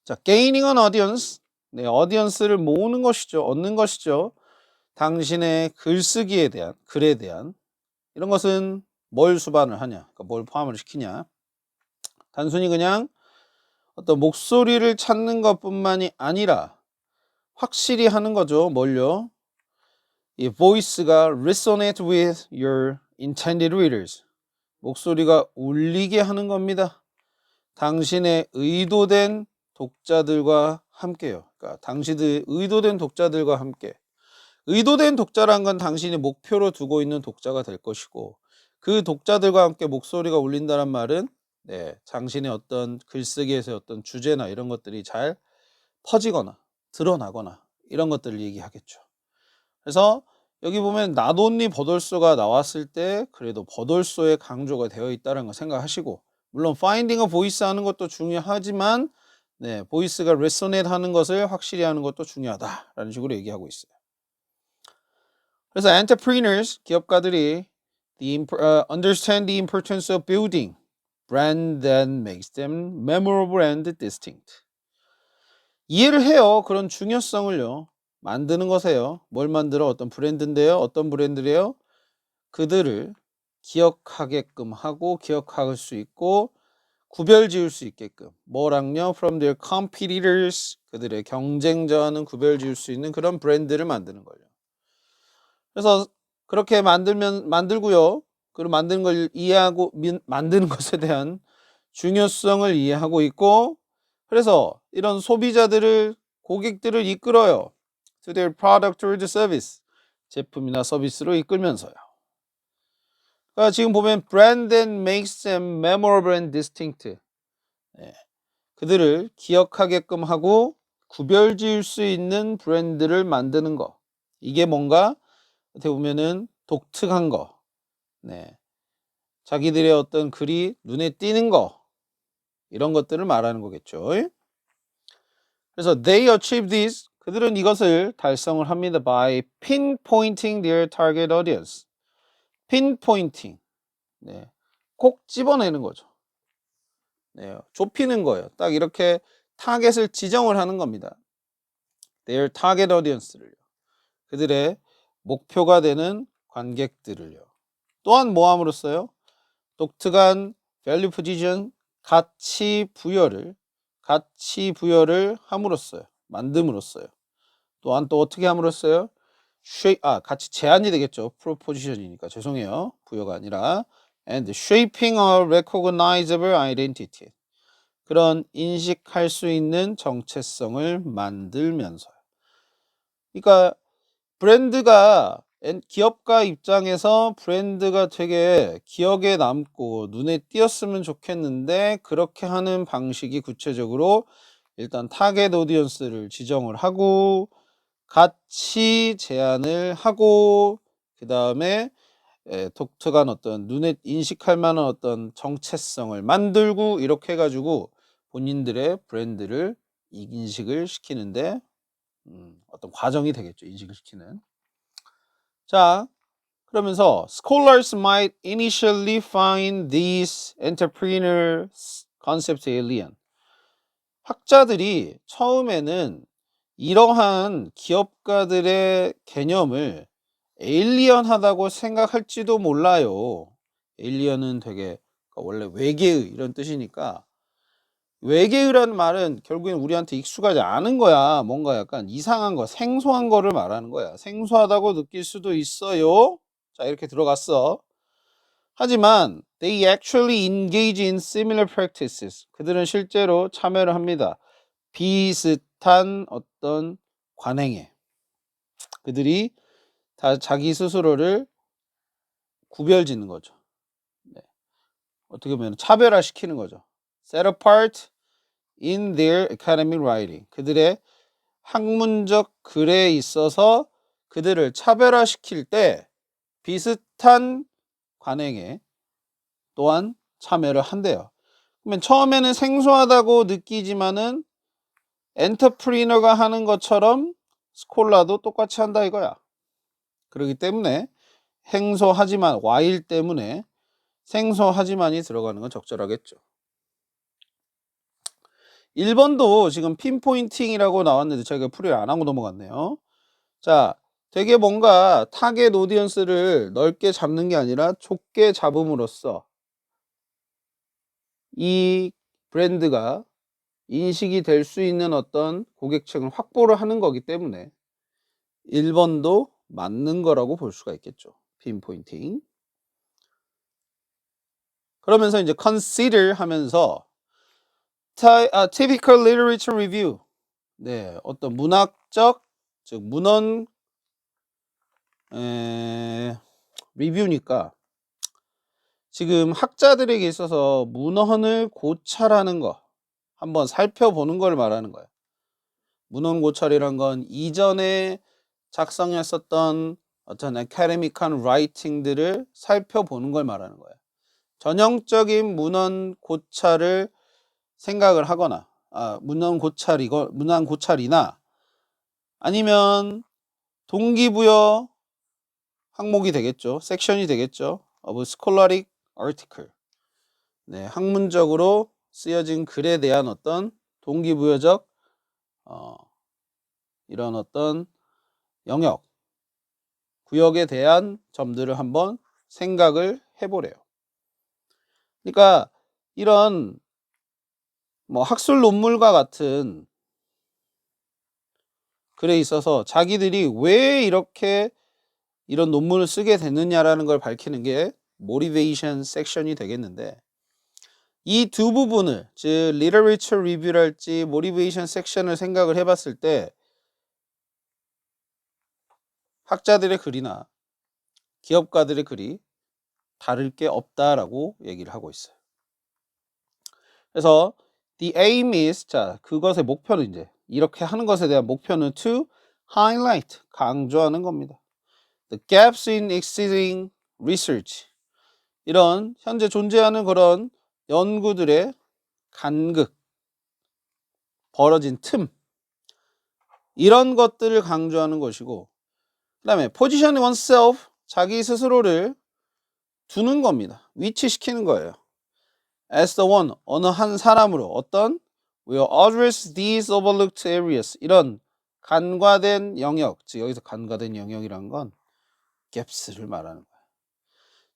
자, gaining an audience, audience를 모으는 것이죠. 얻는 것이죠. 당신의 글쓰기에 대한, 글에 대한, 이런 것은 뭘 수반을 하냐, 그러니까 뭘 포함을 시키냐. 단순히 그냥 어떤 목소리를 찾는 것뿐만이 아니라 확실히 하는 거죠. 뭘요? 이 voice가 resonate with your intended readers, 목소리가 울리게 하는 겁니다. 당신의 의도된 독자들과 함께요. 그러니까 당신의 의도된 독자들과 함께. 의도된 독자란 건 당신이 목표로 두고 있는 독자가 될 것이고, 그 독자들과 함께 목소리가 울린다는 말은 당신의 어떤 글쓰기에서 어떤 주제나 이런 것들이 잘 퍼지거나 드러나거나 이런 것들을 얘기하겠죠. 그래서 여기 보면 not only 버돌소가 나왔을 때 그래도 버돌소의 강조가 되어 있다는 거 생각하시고, 물론 finding a voice 하는 것도 중요하지만 보이스가 resonate 하는 것을 확실히 하는 것도 중요하다라는 식으로 얘기하고 있어요. 그래서 entrepreneurs, 기업가들이 understand the importance of building brand that makes them memorable and distinct. 이해를 해요. 그런 중요성을요. 만드는 것에요. 뭘 만들어? 어떤 브랜드인데요. 어떤 브랜드래요? 그들을 기억하게끔 하고 기억할 수 있고 구별 지을 수 있게끔, 뭐랑요? from their competitors, 그들의 경쟁자와는 구별 지을 수 있는 그런 브랜드를 만드는 거예요. 그래서 그렇게 만들고요. 그리고 만드는 걸 이해하고 만드는 것에 대한 중요성을 이해하고 있고, 그래서 이런 소비자들을, 고객들을 이끌어요. to their product or the service, 제품이나 서비스로 이끌면서요. 그러니까 지금 보면 brand that makes them memorable and distinct, 그들을 기억하게끔 하고 구별 지을 수 있는 브랜드를 만드는 거, 이게 뭔가 어떻게 보면은 독특한 거, 네, 자기들의 어떤 글이 눈에 띄는 거, 이런 것들을 말하는 거겠죠. 그래서 they achieve this, 그들은 이것을 달성을 합니다. by pinpointing their target audience. pinpointing, 네, 꼭 집어내는 거죠. 네, 좁히는 거예요. 딱 이렇게 타겟을 지정을 하는 겁니다. their target audience를요. 그들의 목표가 되는 관객들을요. 또한 뭐 함으로써요? 독특한 value position, 가치 부여를 함으로써요. 만듦으로써요. 또한 또 어떻게 함으로써요? 가치 제한이 되겠죠. proposition이니까. 죄송해요. 부여가 아니라. and shaping a recognizable identity. 그런 인식할 수 있는 정체성을 만들면서요. 그러니까 브랜드가 기업가 입장에서 브랜드가 되게 기억에 남고 눈에 띄었으면 좋겠는데 그렇게 하는 방식이 구체적으로 일단 타겟 오디언스를 지정을 하고 가치 제한을 하고 그 다음에 독특한 어떤 눈에 인식할 만한 어떤 정체성을 만들고 이렇게 해가지고 본인들의 브랜드를 인식을 시키는데 어떤 과정이 되겠죠. 인식을 시키는. 자, 그러면서 scholars might initially find these entrepreneur concepts alien. 학자들이 처음에는 이러한 기업가들의 개념을 에일리언하다고 생각할지도 몰라요. 에일리언은 되게 원래 외계의 이런 뜻이니까 외계의라는 말은 결국엔 우리한테 익숙하지 않은 거야. 뭔가 약간 이상한 거, 생소한 거를 말하는 거야. 생소하다고 느낄 수도 있어요. 자, 이렇게 들어갔어. 하지만 they actually engage in similar practices. 그들은 실제로 참여를 합니다. 비슷한 어떤 관행에. 그들이 다 자기 스스로를 구별짓는 거죠. 네. 어떻게 보면 차별화시키는 거죠. set apart in their academic writing. 그들의 학문적 글에 있어서 그들을 차별화시킬 때 비슷한 관행에 또한 참여를 한대요. 그러면 처음에는 생소하다고 느끼지만은 엔터프리너가 하는 것처럼 스콜라도 똑같이 한다 이거야. 그렇기 때문에 생소하지만 Y일 때문에 생소하지만이 들어가는 건 적절하겠죠. 1번도 지금 핀포인팅이라고 나왔는데 저희가 풀이를 안 하고 넘어갔네요. 자, 되게 뭔가 타겟 오디언스를 넓게 잡는 게 아니라 좁게 잡음으로써 이 브랜드가 인식이 될 수 있는 어떤 고객층을 확보를 하는 거기 때문에 1번도 맞는 거라고 볼 수가 있겠죠. 핀포인팅. 그러면서 이제 consider 하면서 typical literature review. 네, 어떤 문학적, 즉 문헌 리뷰니까 지금 학자들에게 있어서 문헌을 고찰하는 거 한번 살펴보는 걸 말하는 거예요. 문헌 고찰이란 건 이전에 작성했었던 어떤 아카데믹한 라이팅들을 살펴보는 걸 말하는 거예요. 전형적인 문헌 고찰을 생각을 하거나 문헌 고찰이나 아니면 동기부여 항목이 되겠죠. 섹션이 되겠죠. of scholastic article. 네, 학문적으로 쓰여진 글에 대한 어떤 동기부여적 이런 어떤 영역, 구역에 대한 점들을 한번 생각을 해보래요. 그러니까 이런 뭐 학술 논문과 같은 글에 있어서 자기들이 왜 이렇게 이런 논문을 쓰게 됐느냐라는 걸 밝히는 게 모티베이션 섹션이 되겠는데 이 두 부분을 즉 리터레이처 리뷰랄지 모티베이션 섹션을 생각을 해봤을 때 학자들의 글이나 기업가들의 글이 다를 게 없다라고 얘기를 하고 있어요. 그래서 the aim is 자 그것의 목표는 이제 이렇게 하는 것에 대한 목표는 to highlight, 강조하는 겁니다. The gaps in existing research. 이런 현재 존재하는 그런 연구들의 간극, 벌어진 틈, 이런 것들을 강조하는 것이고, 그 다음에 position oneself, 자기 스스로를 두는 겁니다. 위치시키는 거예요. As the one, 어느 한 사람으로 어떤 will address these overlooked areas, 이런 간과된 영역, 즉 여기서 간과된 영역이란 건 gaps를 말하는 거예요.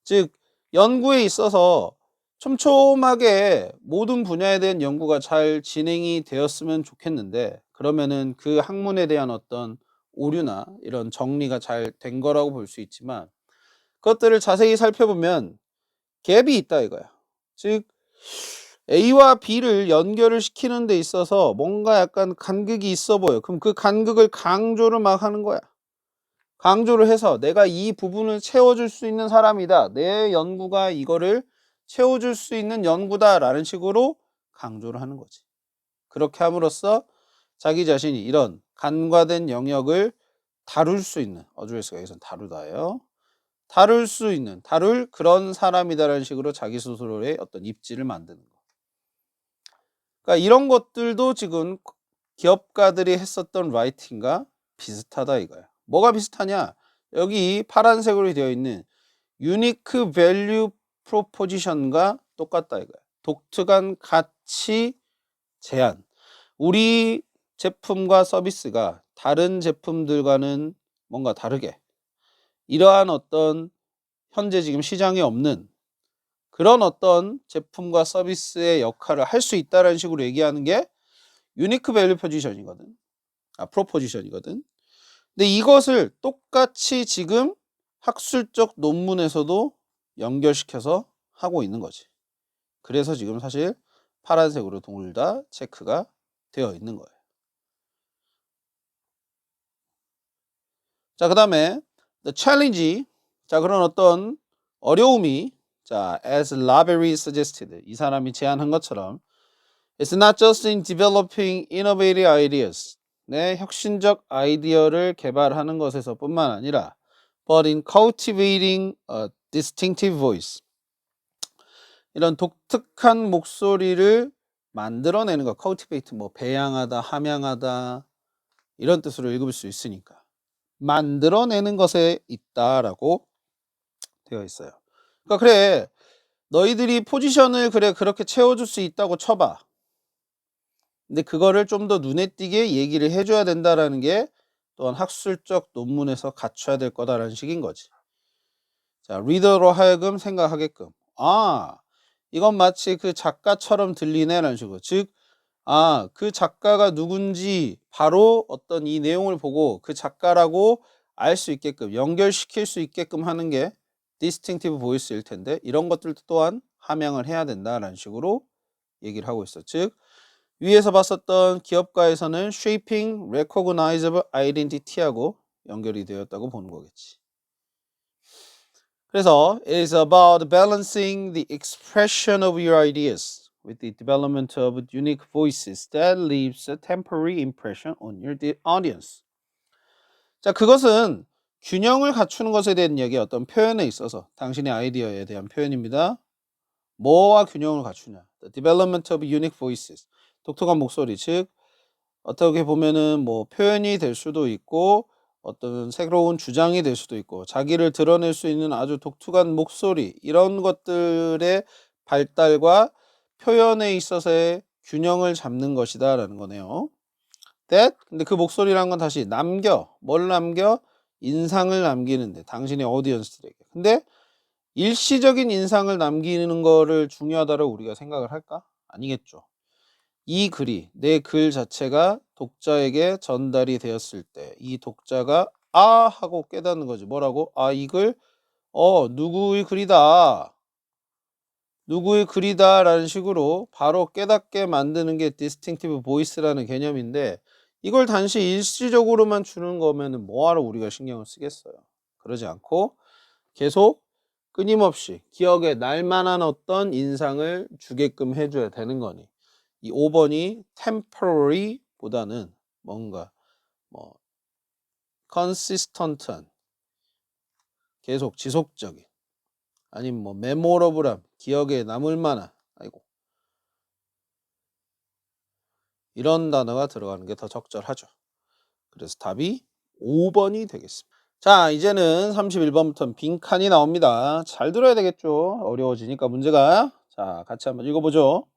즉 연구에 있어서 촘촘하게 모든 분야에 대한 연구가 잘 진행이 되었으면 좋겠는데, 그러면은 그 학문에 대한 어떤 오류나 이런 정리가 잘 된 거라고 볼 수 있지만, 그것들을 자세히 살펴보면 갭이 있다 이거야. 즉 A와 B를 연결을 시키는 데 있어서 뭔가 약간 간극이 있어 보여. 그럼 그 간극을 강조를 막 하는 거야. 강조를 해서 내가 이 부분을 채워줄 수 있는 사람이다. 내 연구가 이거를 채워줄 수 있는 연구다. 라는 식으로 강조를 하는 거지. 그렇게 함으로써 자기 자신이 이런 간과된 영역을 다룰 수 있는, 어드레스가 여기서 다루다예요. 다룰 수 있는, 다룰 그런 사람이다라는 식으로 자기 스스로의 어떤 입지를 만드는 거. 그러니까 이런 것들도 지금 기업가들이 했었던 라이팅과 비슷하다 이거야. 뭐가 비슷하냐? 여기 파란색으로 되어 있는 Unique Value Proposition과 똑같다 이거야. 독특한 가치 제안. 우리 제품과 서비스가 다른 제품들과는 뭔가 다르게, 이러한 어떤 현재 지금 시장에 없는 그런 어떤 제품과 서비스의 역할을 할 수 있다는 식으로 얘기하는 게 유니크 밸류 포지션이거든. 프로포지션이거든. 근데 이것을 똑같이 지금 학술적 논문에서도 연결시켜서 하고 있는 거지. 그래서 지금 사실 파란색으로 둘 다 체크가 되어 있는 거예요. 자, 그 다음에 the challenge. 자, 그런 어떤 어려움이, 자, as Lavery suggested, 이 사람이 제안한 것처럼 it's not just in developing innovative ideas, 네, 혁신적 아이디어를 개발하는 것에서 뿐만 아니라 but in cultivating a distinctive voice, 이런 독특한 목소리를 만들어내는 거. cultivate, 뭐 배양하다, 함양하다, 이런 뜻으로 읽을 수 있으니까 만들어내는 것에 있다라고 되어 있어요. 그러니까 그래, 너희들이 포지션을 그래 그렇게 채워줄 수 있다고 쳐봐. 근데 그거를 좀 더 눈에 띄게 얘기를 해줘야 된다라는 게 또한 학술적 논문에서 갖춰야 될 거다라는 식인 거지. 자, 리더로 하여금 생각하게끔, 아, 이건 마치 그 작가처럼 들리네라는 식으로. 즉, 아, 그 작가가 누군지 바로 어떤 이 내용을 보고 그 작가라고 알 수 있게끔, 연결시킬 수 있게끔 하는 게 디스팅티브 보이스일 텐데, 이런 것들도 또한 함양을 해야 된다라는 식으로 얘기를 하고 있어. 즉 위에서 봤었던 기업가에서는 shaping recognizable identity하고 연결이 되었다고 보는 거겠지. 그래서 it is about balancing the expression of your ideas with the development of unique voices that leaves a temporary impression on your audience. 자, 그것은 균형을 갖추는 것에 대한 얘기, 어떤 표현에 있어서 당신의 아이디어에 대한 표현입니다. 뭐와 균형을 갖추냐? The development of unique voices. 독특한 목소리, 즉 어떻게 보면은 뭐 표현이 될 수도 있고 어떤 새로운 주장이 될 수도 있고 자기를 드러낼 수 있는 아주 독특한 목소리, 이런 것들의 발달과 표현에 있어서의 균형을 잡는 것이다 라는 거네요. That, 근데 그 목소리란 건 다시 뭘 남겨? 인상을 남기는데, 당신의 오디언스들에게. 근데 일시적인 인상을 남기는 거를 중요하다고 우리가 생각을 할까? 아니겠죠. 이 글이, 내 글 자체가 독자에게 전달이 되었을 때 이 독자가 아 하고 깨닫는 거지. 뭐라고? 아, 이 글, 누구의 글이다. 누구의 글이다 라는 식으로 바로 깨닫게 만드는 게 디스팅티브 보이스라는 개념인데, 이걸 단지 일시적으로만 주는 거면은 뭐하러 우리가 신경을 쓰겠어요. 그러지 않고 계속 끊임없이 기억에 날만한 어떤 인상을 주게끔 해줘야 되는 거니, 이 5번이 temporary 보다는 뭔가 뭐 consistent한 계속 지속적인 아니면 뭐 memorable한 기억에 남을 만한 아이고 이런 단어가 들어가는 게 더 적절하죠. 그래서 답이 5번이 되겠습니다. 자, 이제는 31번부터는 빈칸이 나옵니다. 잘 들어야 되겠죠. 어려워지니까 문제가. 자, 같이 한번 읽어보죠.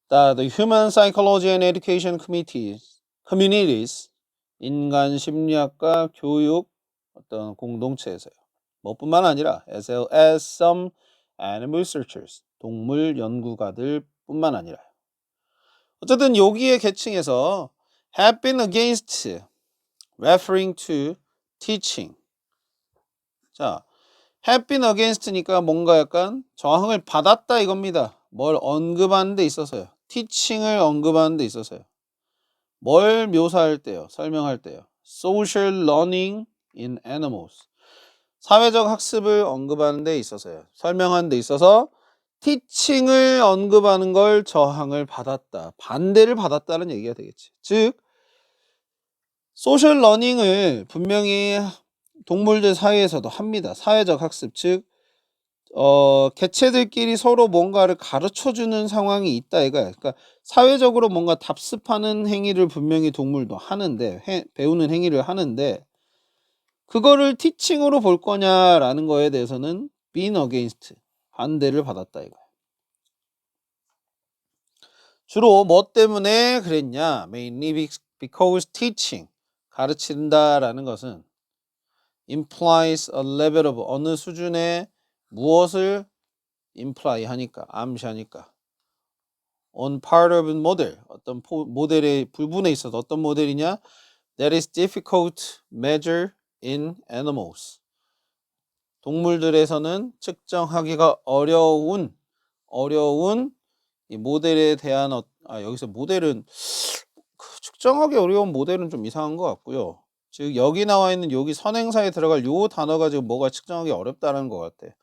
The Human Psychology and Education Communities 인간 심리학과 교육 어떤 공동체에서요. 뭐뿐만 아니라 as well as some animal researchers 동물 연구가들 뿐만 아니라 어쨌든 여기에 계층에서 have been against referring to teaching. 자, have been against니까 뭔가 약간 저항을 받았다 이겁니다. 뭘 언급하는 데 있어서요. teaching을 언급하는 데 있어서요. 뭘 묘사할 때요. 설명할 때요. social learning in animals. 사회적 학습을 언급하는 데 있어서요. 설명하는 데 있어서 teaching을 언급하는 걸 저항을 받았다. 반대를 받았다는 얘기가 되겠지. 즉 소셜 러닝을 분명히 동물들 사이에서도 합니다. 사회적 학습, 즉 개체들끼리 서로 뭔가를 가르쳐주는 상황이 있다 이거야. 그러니까 사회적으로 뭔가 답습하는 행위를 분명히 동물도 하는데 배우는 행위를 하는데 그거를 티칭으로 볼 거냐라는 거에 대해서는 been against 반대를 받았다 이거야. 주로 뭐 때문에 그랬냐? Mainly because teaching 가르친다라는 것은 implies a level of 어느 수준의 무엇을 imply 하니까 암시하니까 on part of model 어떤 모델의 부분에 있어서 어떤 모델이냐 that is difficult measure in animals 동물들에서는 측정하기가 어려운 이 모델에 대한 여기서 모델은 측정하기 어려운 모델은 좀 이상한 것 같고요. 즉 여기 나와 있는 여기 선행사에 들어갈 요 단어가 지금 뭐가 측정하기 어렵다는 것 같아.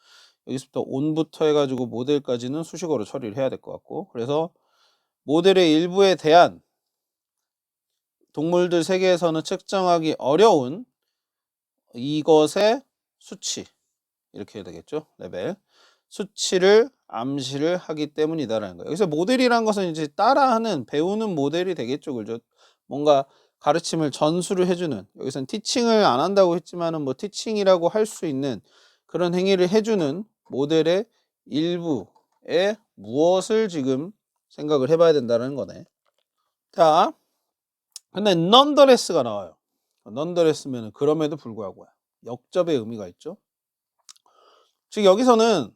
여기서부터 on부터 해가지고 모델까지는 수식어로 처리를 해야 될 것 같고 그래서 모델의 일부에 대한 동물들 세계에서는 측정하기 어려운 이것의 수치 이렇게 해야 되겠죠. 레벨 수치를 암시를 하기 때문이다라는 거예요. 여기서 모델이란 것은 이제 따라하는 배우는 모델이 되겠죠. 그죠? 뭔가 가르침을 전수를 해주는 여기서는 티칭을 안 한다고 했지만은 뭐 티칭이라고 할 수 있는 그런 행위를 해주는 모델의 일부에 무엇을 지금 생각을 해봐야 된다는 거네. 자, 근데 nonetheless가 나와요. nonetheless면은 그럼에도 불구하고야. 역접의 의미가 있죠. 즉 여기서는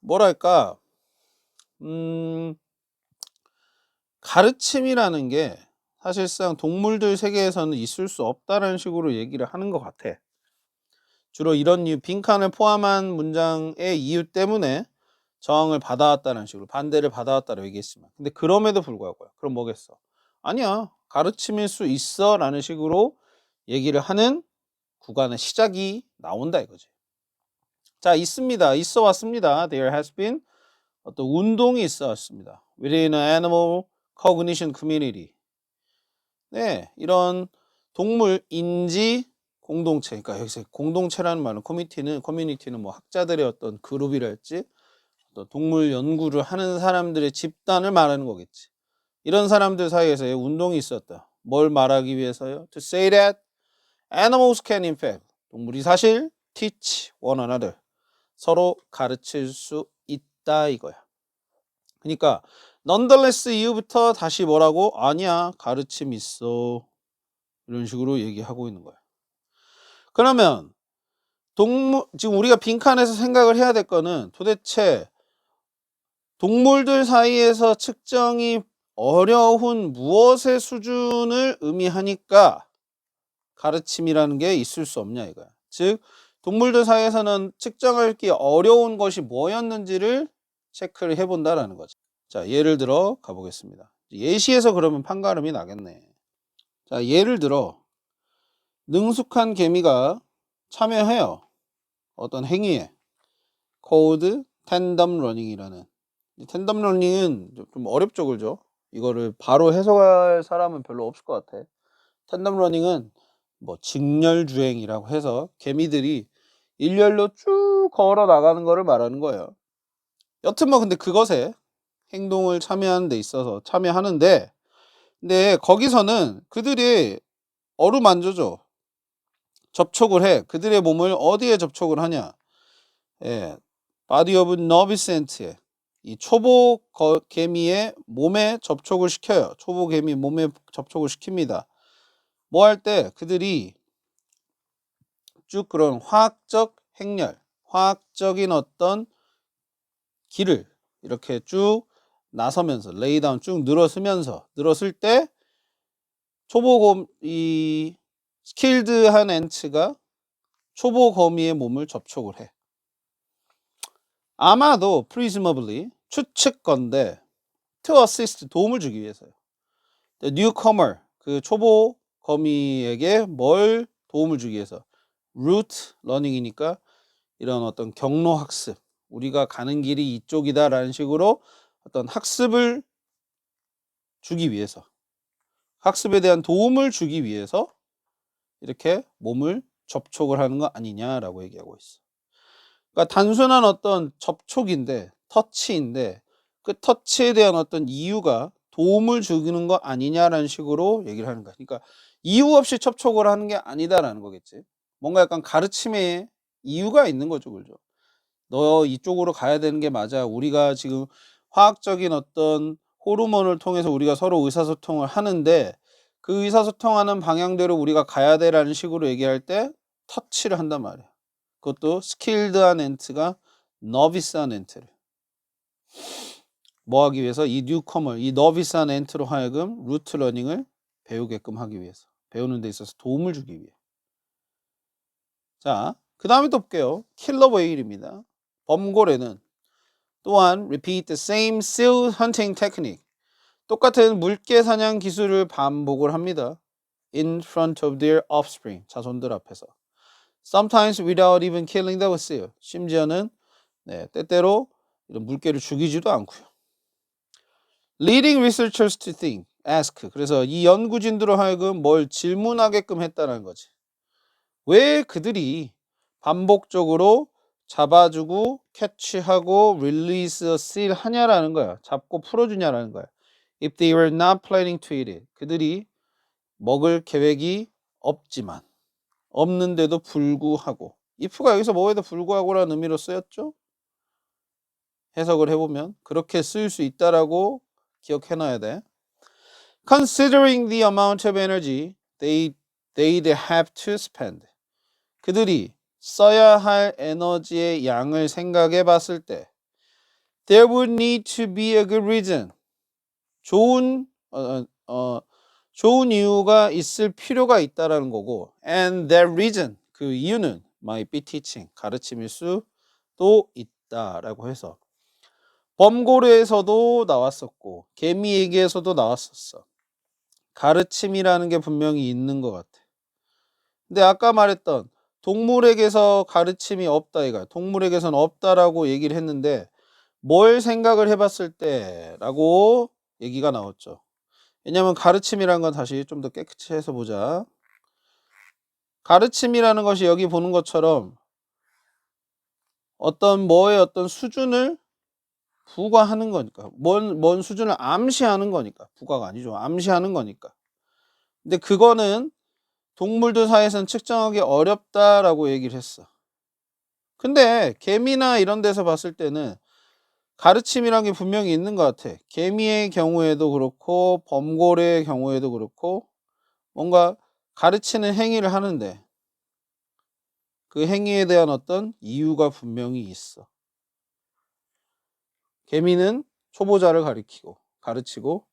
뭐랄까 가르침이라는 게 사실상 동물들 세계에서는 있을 수 없다라는 식으로 얘기를 하는 것 같아. 주로 이런 이유, 빈칸을 포함한 문장의 이유 때문에 저항을 받아왔다는 식으로 반대를 받아왔다고 얘기했지만 근데 그럼에도 불구하고요. 그럼 뭐겠어? 아니야. 가르침일 수 있어 라는 식으로 얘기를 하는 구간의 시작이 나온다 이거지. 자, 있습니다. 있어 왔습니다. There has been 어떤 운동이 있어 왔습니다. Within an animal cognition community. 네, 이런 동물 인지 공동체. 그러니까 여기서 공동체라는 말은 커뮤니티는 뭐 학자들의 어떤 그룹이랄지 또 동물 연구를 하는 사람들의 집단을 말하는 거겠지. 이런 사람들 사이에서의 운동이 있었다. 뭘 말하기 위해서요? To say that animals can in fact 동물이 사실 teach one another 서로 가르칠 수 있다 이거야. 그러니까 nonetheless 이후부터 다시 뭐라고? 아니야 가르침 있어 이런 식으로 얘기하고 있는 거야. 그러면 지금 우리가 빈칸에서 생각을 해야 될 거는 도대체 동물들 사이에서 측정이 어려운 무엇의 수준을 의미하니까 가르침이라는 게 있을 수 없냐 이거야. 즉 동물들 사이에서는 측정하기 어려운 것이 뭐였는지를 체크를 해본다라는 거지. 자, 예를 들어 가보겠습니다. 예시에서 그러면 판가름이 나겠네. 자, 예를 들어 능숙한 개미가 참여해요. 어떤 행위에 called tandem running이라는 텐덤 러닝은 좀 어렵죠, 그죠? 이거를 바로 해석할 사람은 별로 없을 것 같아. 텐덤 러닝은 뭐 직렬주행이라고 해서 개미들이 일렬로 쭉 걸어 나가는 거를 말하는 거예요. 여튼 뭐 근데 그것에 행동을 참여하는 데 있어서 참여하는데, 근데 거기서는 그들이 어루만져죠. 접촉을 해. 그들의 몸을 어디에 접촉을 하냐? 예, body of novice한테, 이 초보 개미의 몸에 접촉을 시켜요. 초보 개미 몸에 접촉을 시킵니다. 뭐 할 때 그들이 쭉 그런 화학적 행렬, 화학적인 어떤 길을 이렇게 쭉 나서면서 레이다운 쭉 늘었을 때 초보 이 스킬드한 앤츠가 초보 거미의 몸을 접촉을 해. 아마도 presumably 추측건데 to assist 도움을 주기 위해서요. The newcomer 그 초보 거미에게 뭘 도움을 주기 위해서, route learning이니까 이런 어떤 경로 학습, 우리가 가는 길이 이쪽이다라는 식으로 어떤 학습을 주기 위해서, 학습에 대한 도움을 주기 위해서 이렇게 몸을 접촉을 하는 거 아니냐라고 얘기하고 있어. 그러니까 단순한 어떤 접촉인데, 터치인데 그 터치에 대한 어떤 이유가 도움을 주는 거 아니냐라는 식으로 얘기를 하는 거야. 그러니까 이유 없이 접촉을 하는 게 아니다라는 거겠지. 뭔가 약간 가르침에 이유가 있는 거죠, 그죠? 너 이쪽으로 가야 되는 게 맞아. 우리가 지금 화학적인 어떤 호르몬을 통해서 우리가 서로 의사소통을 하는데 그 의사소통하는 방향대로 우리가 가야 돼라는 식으로 얘기할 때 터치를 한단 말이야. 그것도 스킬드한 앤트가 너비스한 앤트를 뭐 하기 위해서, 이 뉴커머, 이 너비스한 앤트로 하여금 루트 러닝을 배우게끔 하기 위해서, 배우는 데 있어서 도움을 주기 위해. 자, 그 다음에 또 볼게요. 킬러 웨일입니다. 범고래는 또한 repeat the same seal hunting technique, 똑같은 물개 사냥 기술을 반복을 합니다. in front of their offspring, 자손들 앞에서. sometimes without even killing the seal, 심지어는 때때로 이런 물개를 죽이지도 않고요. leading researchers to think, ask, 그래서 이 연구진들로 하여금 뭘 질문하게끔 했다는 거지. 왜 그들이 반복적으로 잡아주고 캐치하고 release a seal 하냐라는 거야. 잡고 풀어주냐라는 거야. If they were not planning to eat it, 그들이 먹을 계획이 없지만, 없는데도 불구하고, if가 여기서 뭐에도 불구하고라는 의미로 쓰였죠? 해석을 해보면 그렇게 쓰일 수 있다라고 기억해놔야 돼. Considering the amount of energy they'd have to spend, 그들이 써야 할 에너지의 양을 생각해 봤을 때 there would need to be a good reason, 좋은 이유가 있을 필요가 있다라는 거고, and that reason, 그 이유는 might be teaching, 가르침일 수도 있다라고 해서 범고래에서도 나왔었고 개미에게서도 나왔었어. 가르침이라는 게 분명히 있는 것 같아. 근데 아까 말했던 동물에게서 가르침이 없다, 이거야. 동물에게서는 없다라고 얘기를 했는데 뭘 생각을 해봤을 때라고 얘기가 나왔죠. 왜냐하면 가르침이라는 건 다시 좀 더 깨끗이 해서 보자. 가르침이라는 것이 여기 보는 것처럼 어떤 뭐의 어떤 수준을 부과하는 거니까, 뭔 수준을 암시하는 거니까, 부과가 아니죠. 암시하는 거니까. 근데 그거는 동물들 사이에서는 측정하기 어렵다라고 얘기를 했어. 근데 개미나 이런 데서 봤을 때는 가르침이란 게 분명히 있는 것 같아. 개미의 경우에도 그렇고 범고래의 경우에도 그렇고 뭔가 가르치는 행위를 하는데 그 행위에 대한 어떤 이유가 분명히 있어. 개미는 초보자를 가르치고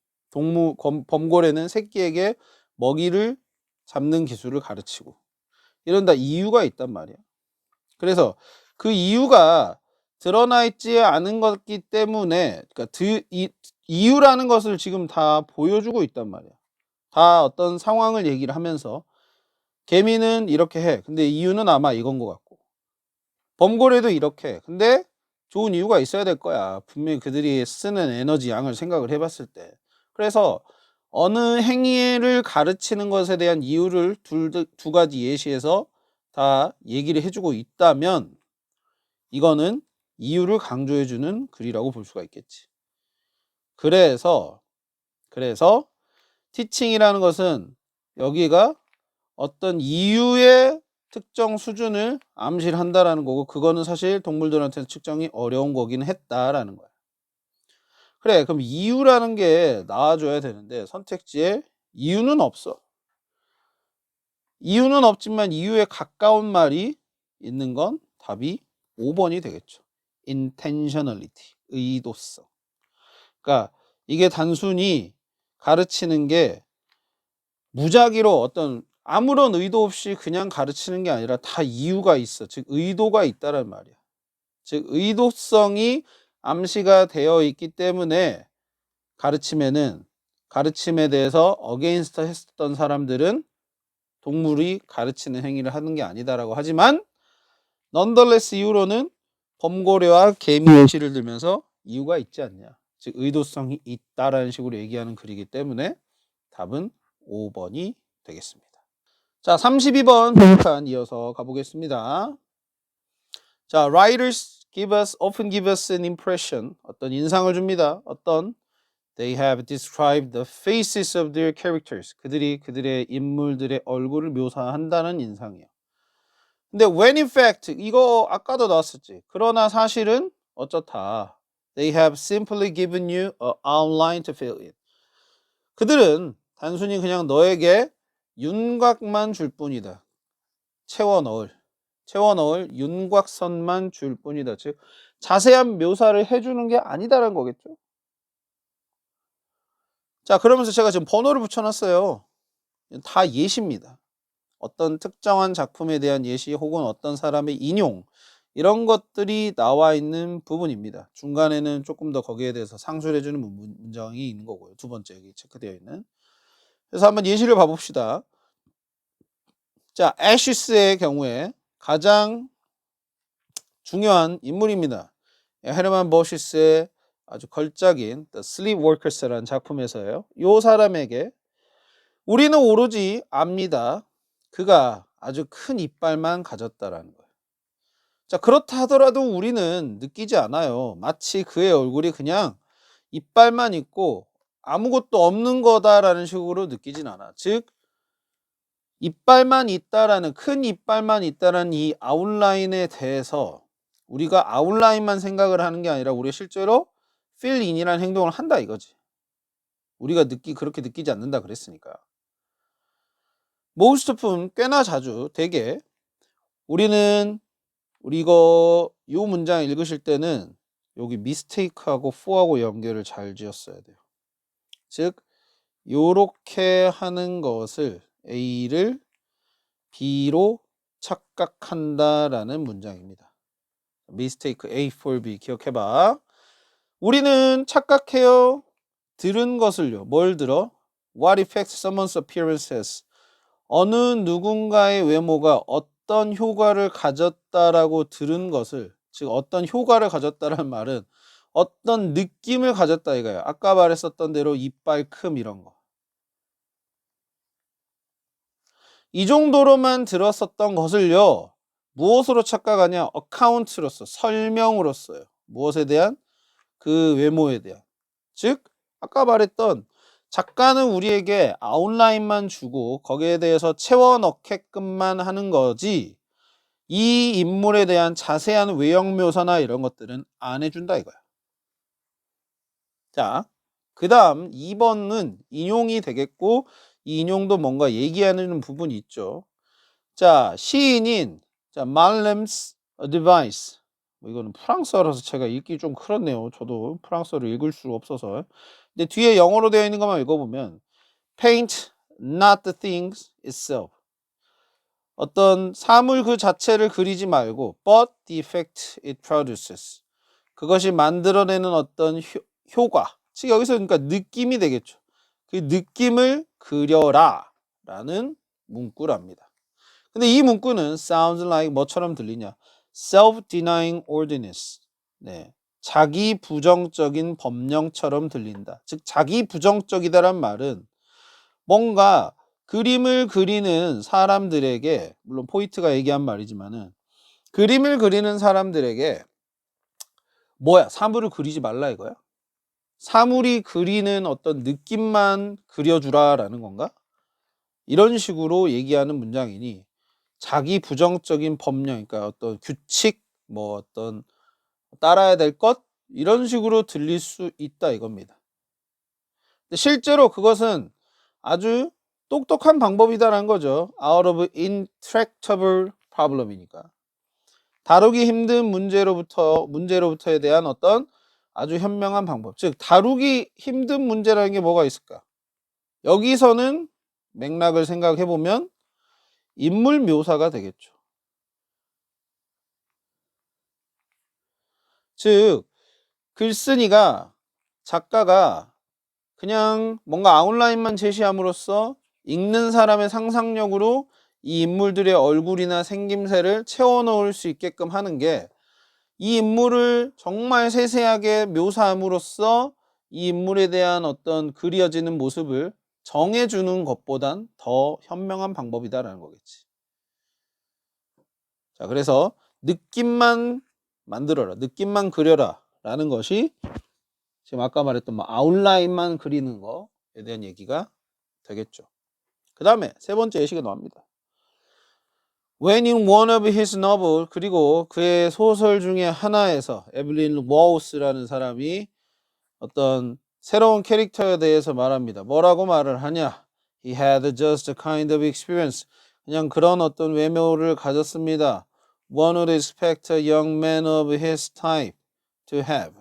범고래는 새끼에게 먹이를 잡는 기술을 가르치고, 이런 다 이유가 있단 말이야. 그래서 그 이유가 드러나 있지 않은 것이기 때문에, 그러니까 이유라는 것을 지금 다 보여주고 있단 말이야. 다 어떤 상황을 얘기를 하면서 개미는 이렇게 해. 근데 이유는 아마 이건 것 같고, 범고래도 이렇게 해. 근데 좋은 이유가 있어야 될 거야. 분명히 그들이 쓰는 에너지 양을 생각을 해봤을 때. 그래서 어느 행위를 가르치는 것에 대한 이유를 두 가지 예시에서 다 얘기를 해주고 있다면 이거는 이유를 강조해주는 글이라고 볼 수가 있겠지. 그래서 티칭이라는 것은 여기가 어떤 이유의 특정 수준을 암시를 한다라는 거고, 그거는 사실 동물들한테는 측정이 어려운 거긴 했다라는 거야. 그래, 그럼 이유라는 게 나와줘야 되는데 선택지에 이유는 없어. 이유는 없지만 이유에 가까운 말이 있는 건 답이 5번이 되겠죠. intentionality, 의도성. 그러니까 이게 단순히 가르치는 게 무작위로 어떤 아무런 의도 없이 그냥 가르치는 게 아니라 다 이유가 있어. 즉 의도가 있다란 말이야. 즉 의도성이 암시가 되어 있기 때문에 가르침에 대해서 어게인스트 했었던 사람들은 동물이 가르치는 행위를 하는 게 아니다라고 하지만 넌덜레스 이후로는 범고래와 개미 예시를 들면서 이유가 있지 않냐, 즉 의도성이 있다라는 식으로 얘기하는 글이기 때문에 답은 5번이 되겠습니다. 자, 32번 편 이어서 가보겠습니다. 자, writers often give us an impression, 어떤 인상을 줍니다. 어떤 They have described the faces of their characters. 그들의 인물들의 얼굴을 묘사한다는 인상이에요. 근데 when in fact, 이거 아까도 나왔었지. 그러나 사실은 어쩌다. They have simply given you an outline to fill in. 그들은 단순히 그냥 너에게 윤곽만 줄 뿐이다. 채워 넣을 윤곽선만 줄 뿐이다. 즉 자세한 묘사를 해주는 게 아니다라는 거겠죠. 자, 그러면서 제가 지금 번호를 붙여놨어요. 다 예시입니다. 어떤 특정한 작품에 대한 예시 혹은 어떤 사람의 인용, 이런 것들이 나와 있는 부분입니다. 중간에는 조금 더 거기에 대해서 상수를 해주는 문장이 있는 거고요. 두 번째 여기 체크되어 있는. 그래서 한번 예시를 봐봅시다. 자, 애쉬스의 경우에 가장 중요한 인물입니다. 헤르만 버시스의 아주 걸작인 The Sleepwalkers라는 작품에서요. 이 사람에게 우리는 오로지 압니다. 그가 아주 큰 이빨만 가졌다라는 거예요. 자, 그렇다 하더라도 우리는 느끼지 않아요. 마치 그의 얼굴이 그냥 이빨만 있고 아무것도 없는 거다라는 식으로 느끼진 않아. 즉 큰 이빨만 있다라는 이 아웃라인에 대해서 우리가 아웃라인만 생각을 하는 게 아니라 우리가 실제로 fill in이라는 행동을 한다 이거지. 우리가 그렇게 느끼지 않는다 그랬으니까. most often, 꽤나 자주, 되게 우리 이거 요 문장 읽으실 때는 여기 mistake하고 for하고 연결을 잘 지었어야 돼요. 즉 요렇게 하는 것을 A를 B로 착각한다라는 문장입니다. mistake A for B 기억해봐. 우리는 착각해요. 들은 것을요. 뭘 들어? What effect someone's appearance has. 어느 누군가의 외모가 어떤 효과를 가졌다라고 들은 것을, 즉 어떤 효과를 가졌다라는 말은 어떤 느낌을 가졌다 이거예요. 아까 말했었던 대로 이빨 큼 이런 거. 이 정도로만 들었었던 것을요. 무엇으로 착각하냐? 어카운트로서, 설명으로써요. 무엇에 대한? 그 외모에 대한. 즉 아까 말했던 작가는 우리에게 아웃라인만 주고 거기에 대해서 채워 넣게끔만 하는 거지 이 인물에 대한 자세한 외형 묘사나 이런 것들은 안 해준다 이거야. 자, 그 다음 2번은 인용이 되겠고 이 인용도 뭔가 얘기하는 부분이 있죠. 자, 시인인 말렘스 어드바이스, 이거는 프랑스어라서 제가 읽기 좀 그렇네요. 저도 프랑스어를 읽을 수 없어서. 근데 뒤에 영어로 되어 있는 것만 읽어보면 paint not the things itself, 어떤 사물 그 자체를 그리지 말고 but the effect it produces, 그것이 만들어내는 어떤 효과, 즉 여기서 그러니까 느낌이 되겠죠. 그 느낌을 그려라 라는 문구랍니다. 근데 이 문구는 sounds like 뭐처럼 들리냐? self-denying ordinance. 네, 자기 부정적인 법령처럼 들린다. 즉 자기 부정적이다란 말은 뭔가 그림을 그리는 사람들에게, 물론 포이트가 얘기한 말이지만은, 그림을 그리는 사람들에게 뭐야, 사물을 그리지 말라 이거야? 사물이 그리는 어떤 느낌만 그려주라라는 건가? 이런 식으로 얘기하는 문장이니 자기 부정적인 법령, 그러니까 어떤 규칙, 뭐 어떤 따라야 될 것, 이런 식으로 들릴 수 있다 이겁니다. 근데 실제로 그것은 아주 똑똑한 방법이다라는 거죠. Out of intractable problem이니까. 다루기 힘든 문제로부터에 대한 어떤 아주 현명한 방법. 즉, 다루기 힘든 문제라는 게 뭐가 있을까? 여기서는 맥락을 생각해 보면 인물 묘사가 되겠죠. 즉, 글쓴이가, 작가가 그냥 뭔가 아웃라인만 제시함으로써 읽는 사람의 상상력으로 이 인물들의 얼굴이나 생김새를 채워 넣을 수 있게끔 하는 게, 이 인물을 정말 세세하게 묘사함으로써 이 인물에 대한 어떤 그려지는 모습을 정해주는 것보단 더 현명한 방법이다라는 거겠지. 자, 그래서 느낌만 만들어라, 느낌만 그려라 라는 것이 지금 아까 말했던 뭐 아웃라인만 그리는 거에 대한 얘기가 되겠죠. 그 다음에 세 번째 예시가 나옵니다. When in one of his novel, 그리고 그의 소설 중에 하나에서 에블린 워우스라는 사람이 어떤 새로운 캐릭터에 대해서 말합니다. 뭐라고 말을 하냐? He had just a kind of experience. 그냥 그런 어떤 외모를 가졌습니다. One would expect a young man of his type to have.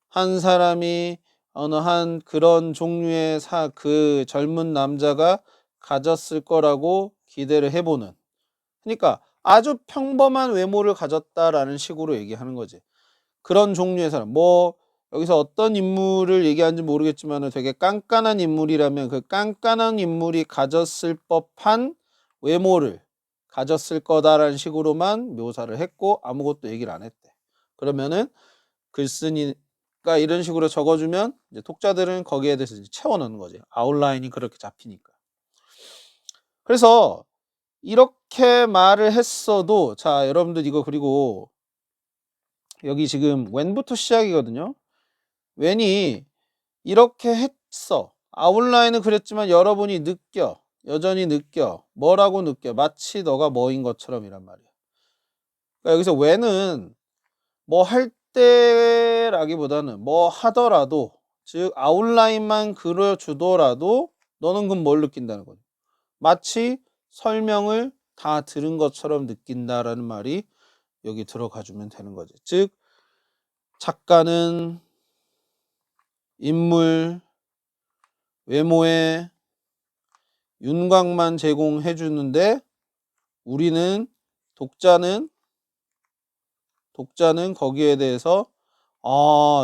한 사람이 어느 한 그런 종류의 그 젊은 남자가 가졌을 거라고 기대를 해보는. 그러니까 아주 평범한 외모를 가졌다라는 식으로 얘기하는 거지. 그런 종류의 사람, 뭐 여기서 어떤 인물을 얘기하는지 모르겠지만 되게 깐깐한 인물이라면 그 깐깐한 인물이 가졌을 법한 외모를 가졌을 거다라는 식으로만 묘사를 했고 아무것도 얘기를 안 했대. 그러면은 글쓴이가 이런 식으로 적어주면 이제 독자들은 거기에 대해서 이제 채워넣는 거지. 아웃라인이 그렇게 잡히니까. 그래서 이렇게 말을 했어도, 자 여러분들 이거, 그리고 여기 지금 when부터 시작이거든요. when이 이렇게 했어, 아웃라인은 그랬지만 여러분이 느껴, 여전히 느껴, 뭐라고 느껴? 마치 너가 뭐인 것처럼 이란 말이야. 그러니까 여기서 when은 뭐 할 때라기보다는 뭐 하더라도, 즉 아웃라인만 그려주더라도 너는 그럼 뭘 느낀다는 거지? 마치 설명을 다 들은 것처럼 느낀다라는 말이 여기 들어가 주면 되는 거지. 즉 작가는 인물 외모의 윤곽만 제공해 주는데 우리는, 독자는 거기에 대해서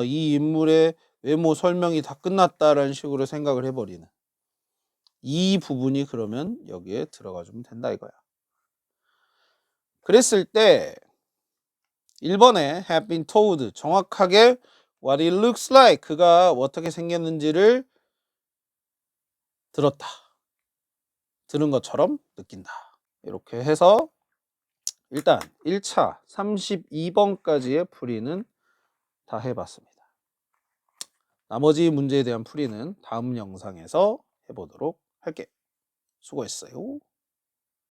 이 인물의 외모 설명이 다 끝났다라는 식으로 생각을 해버리는, 이 부분이 그러면 여기에 들어가 주면 된다 이거야. 그랬을 때 1번에 have been told, 정확하게 what it looks like, 그가 어떻게 생겼는지를 들은 것처럼 느낀다. 이렇게 해서 일단 1차 32번까지의 풀이는 다 해봤습니다. 나머지 문제에 대한 풀이는 다음 영상에서 해보도록 할게요. 수고했어요.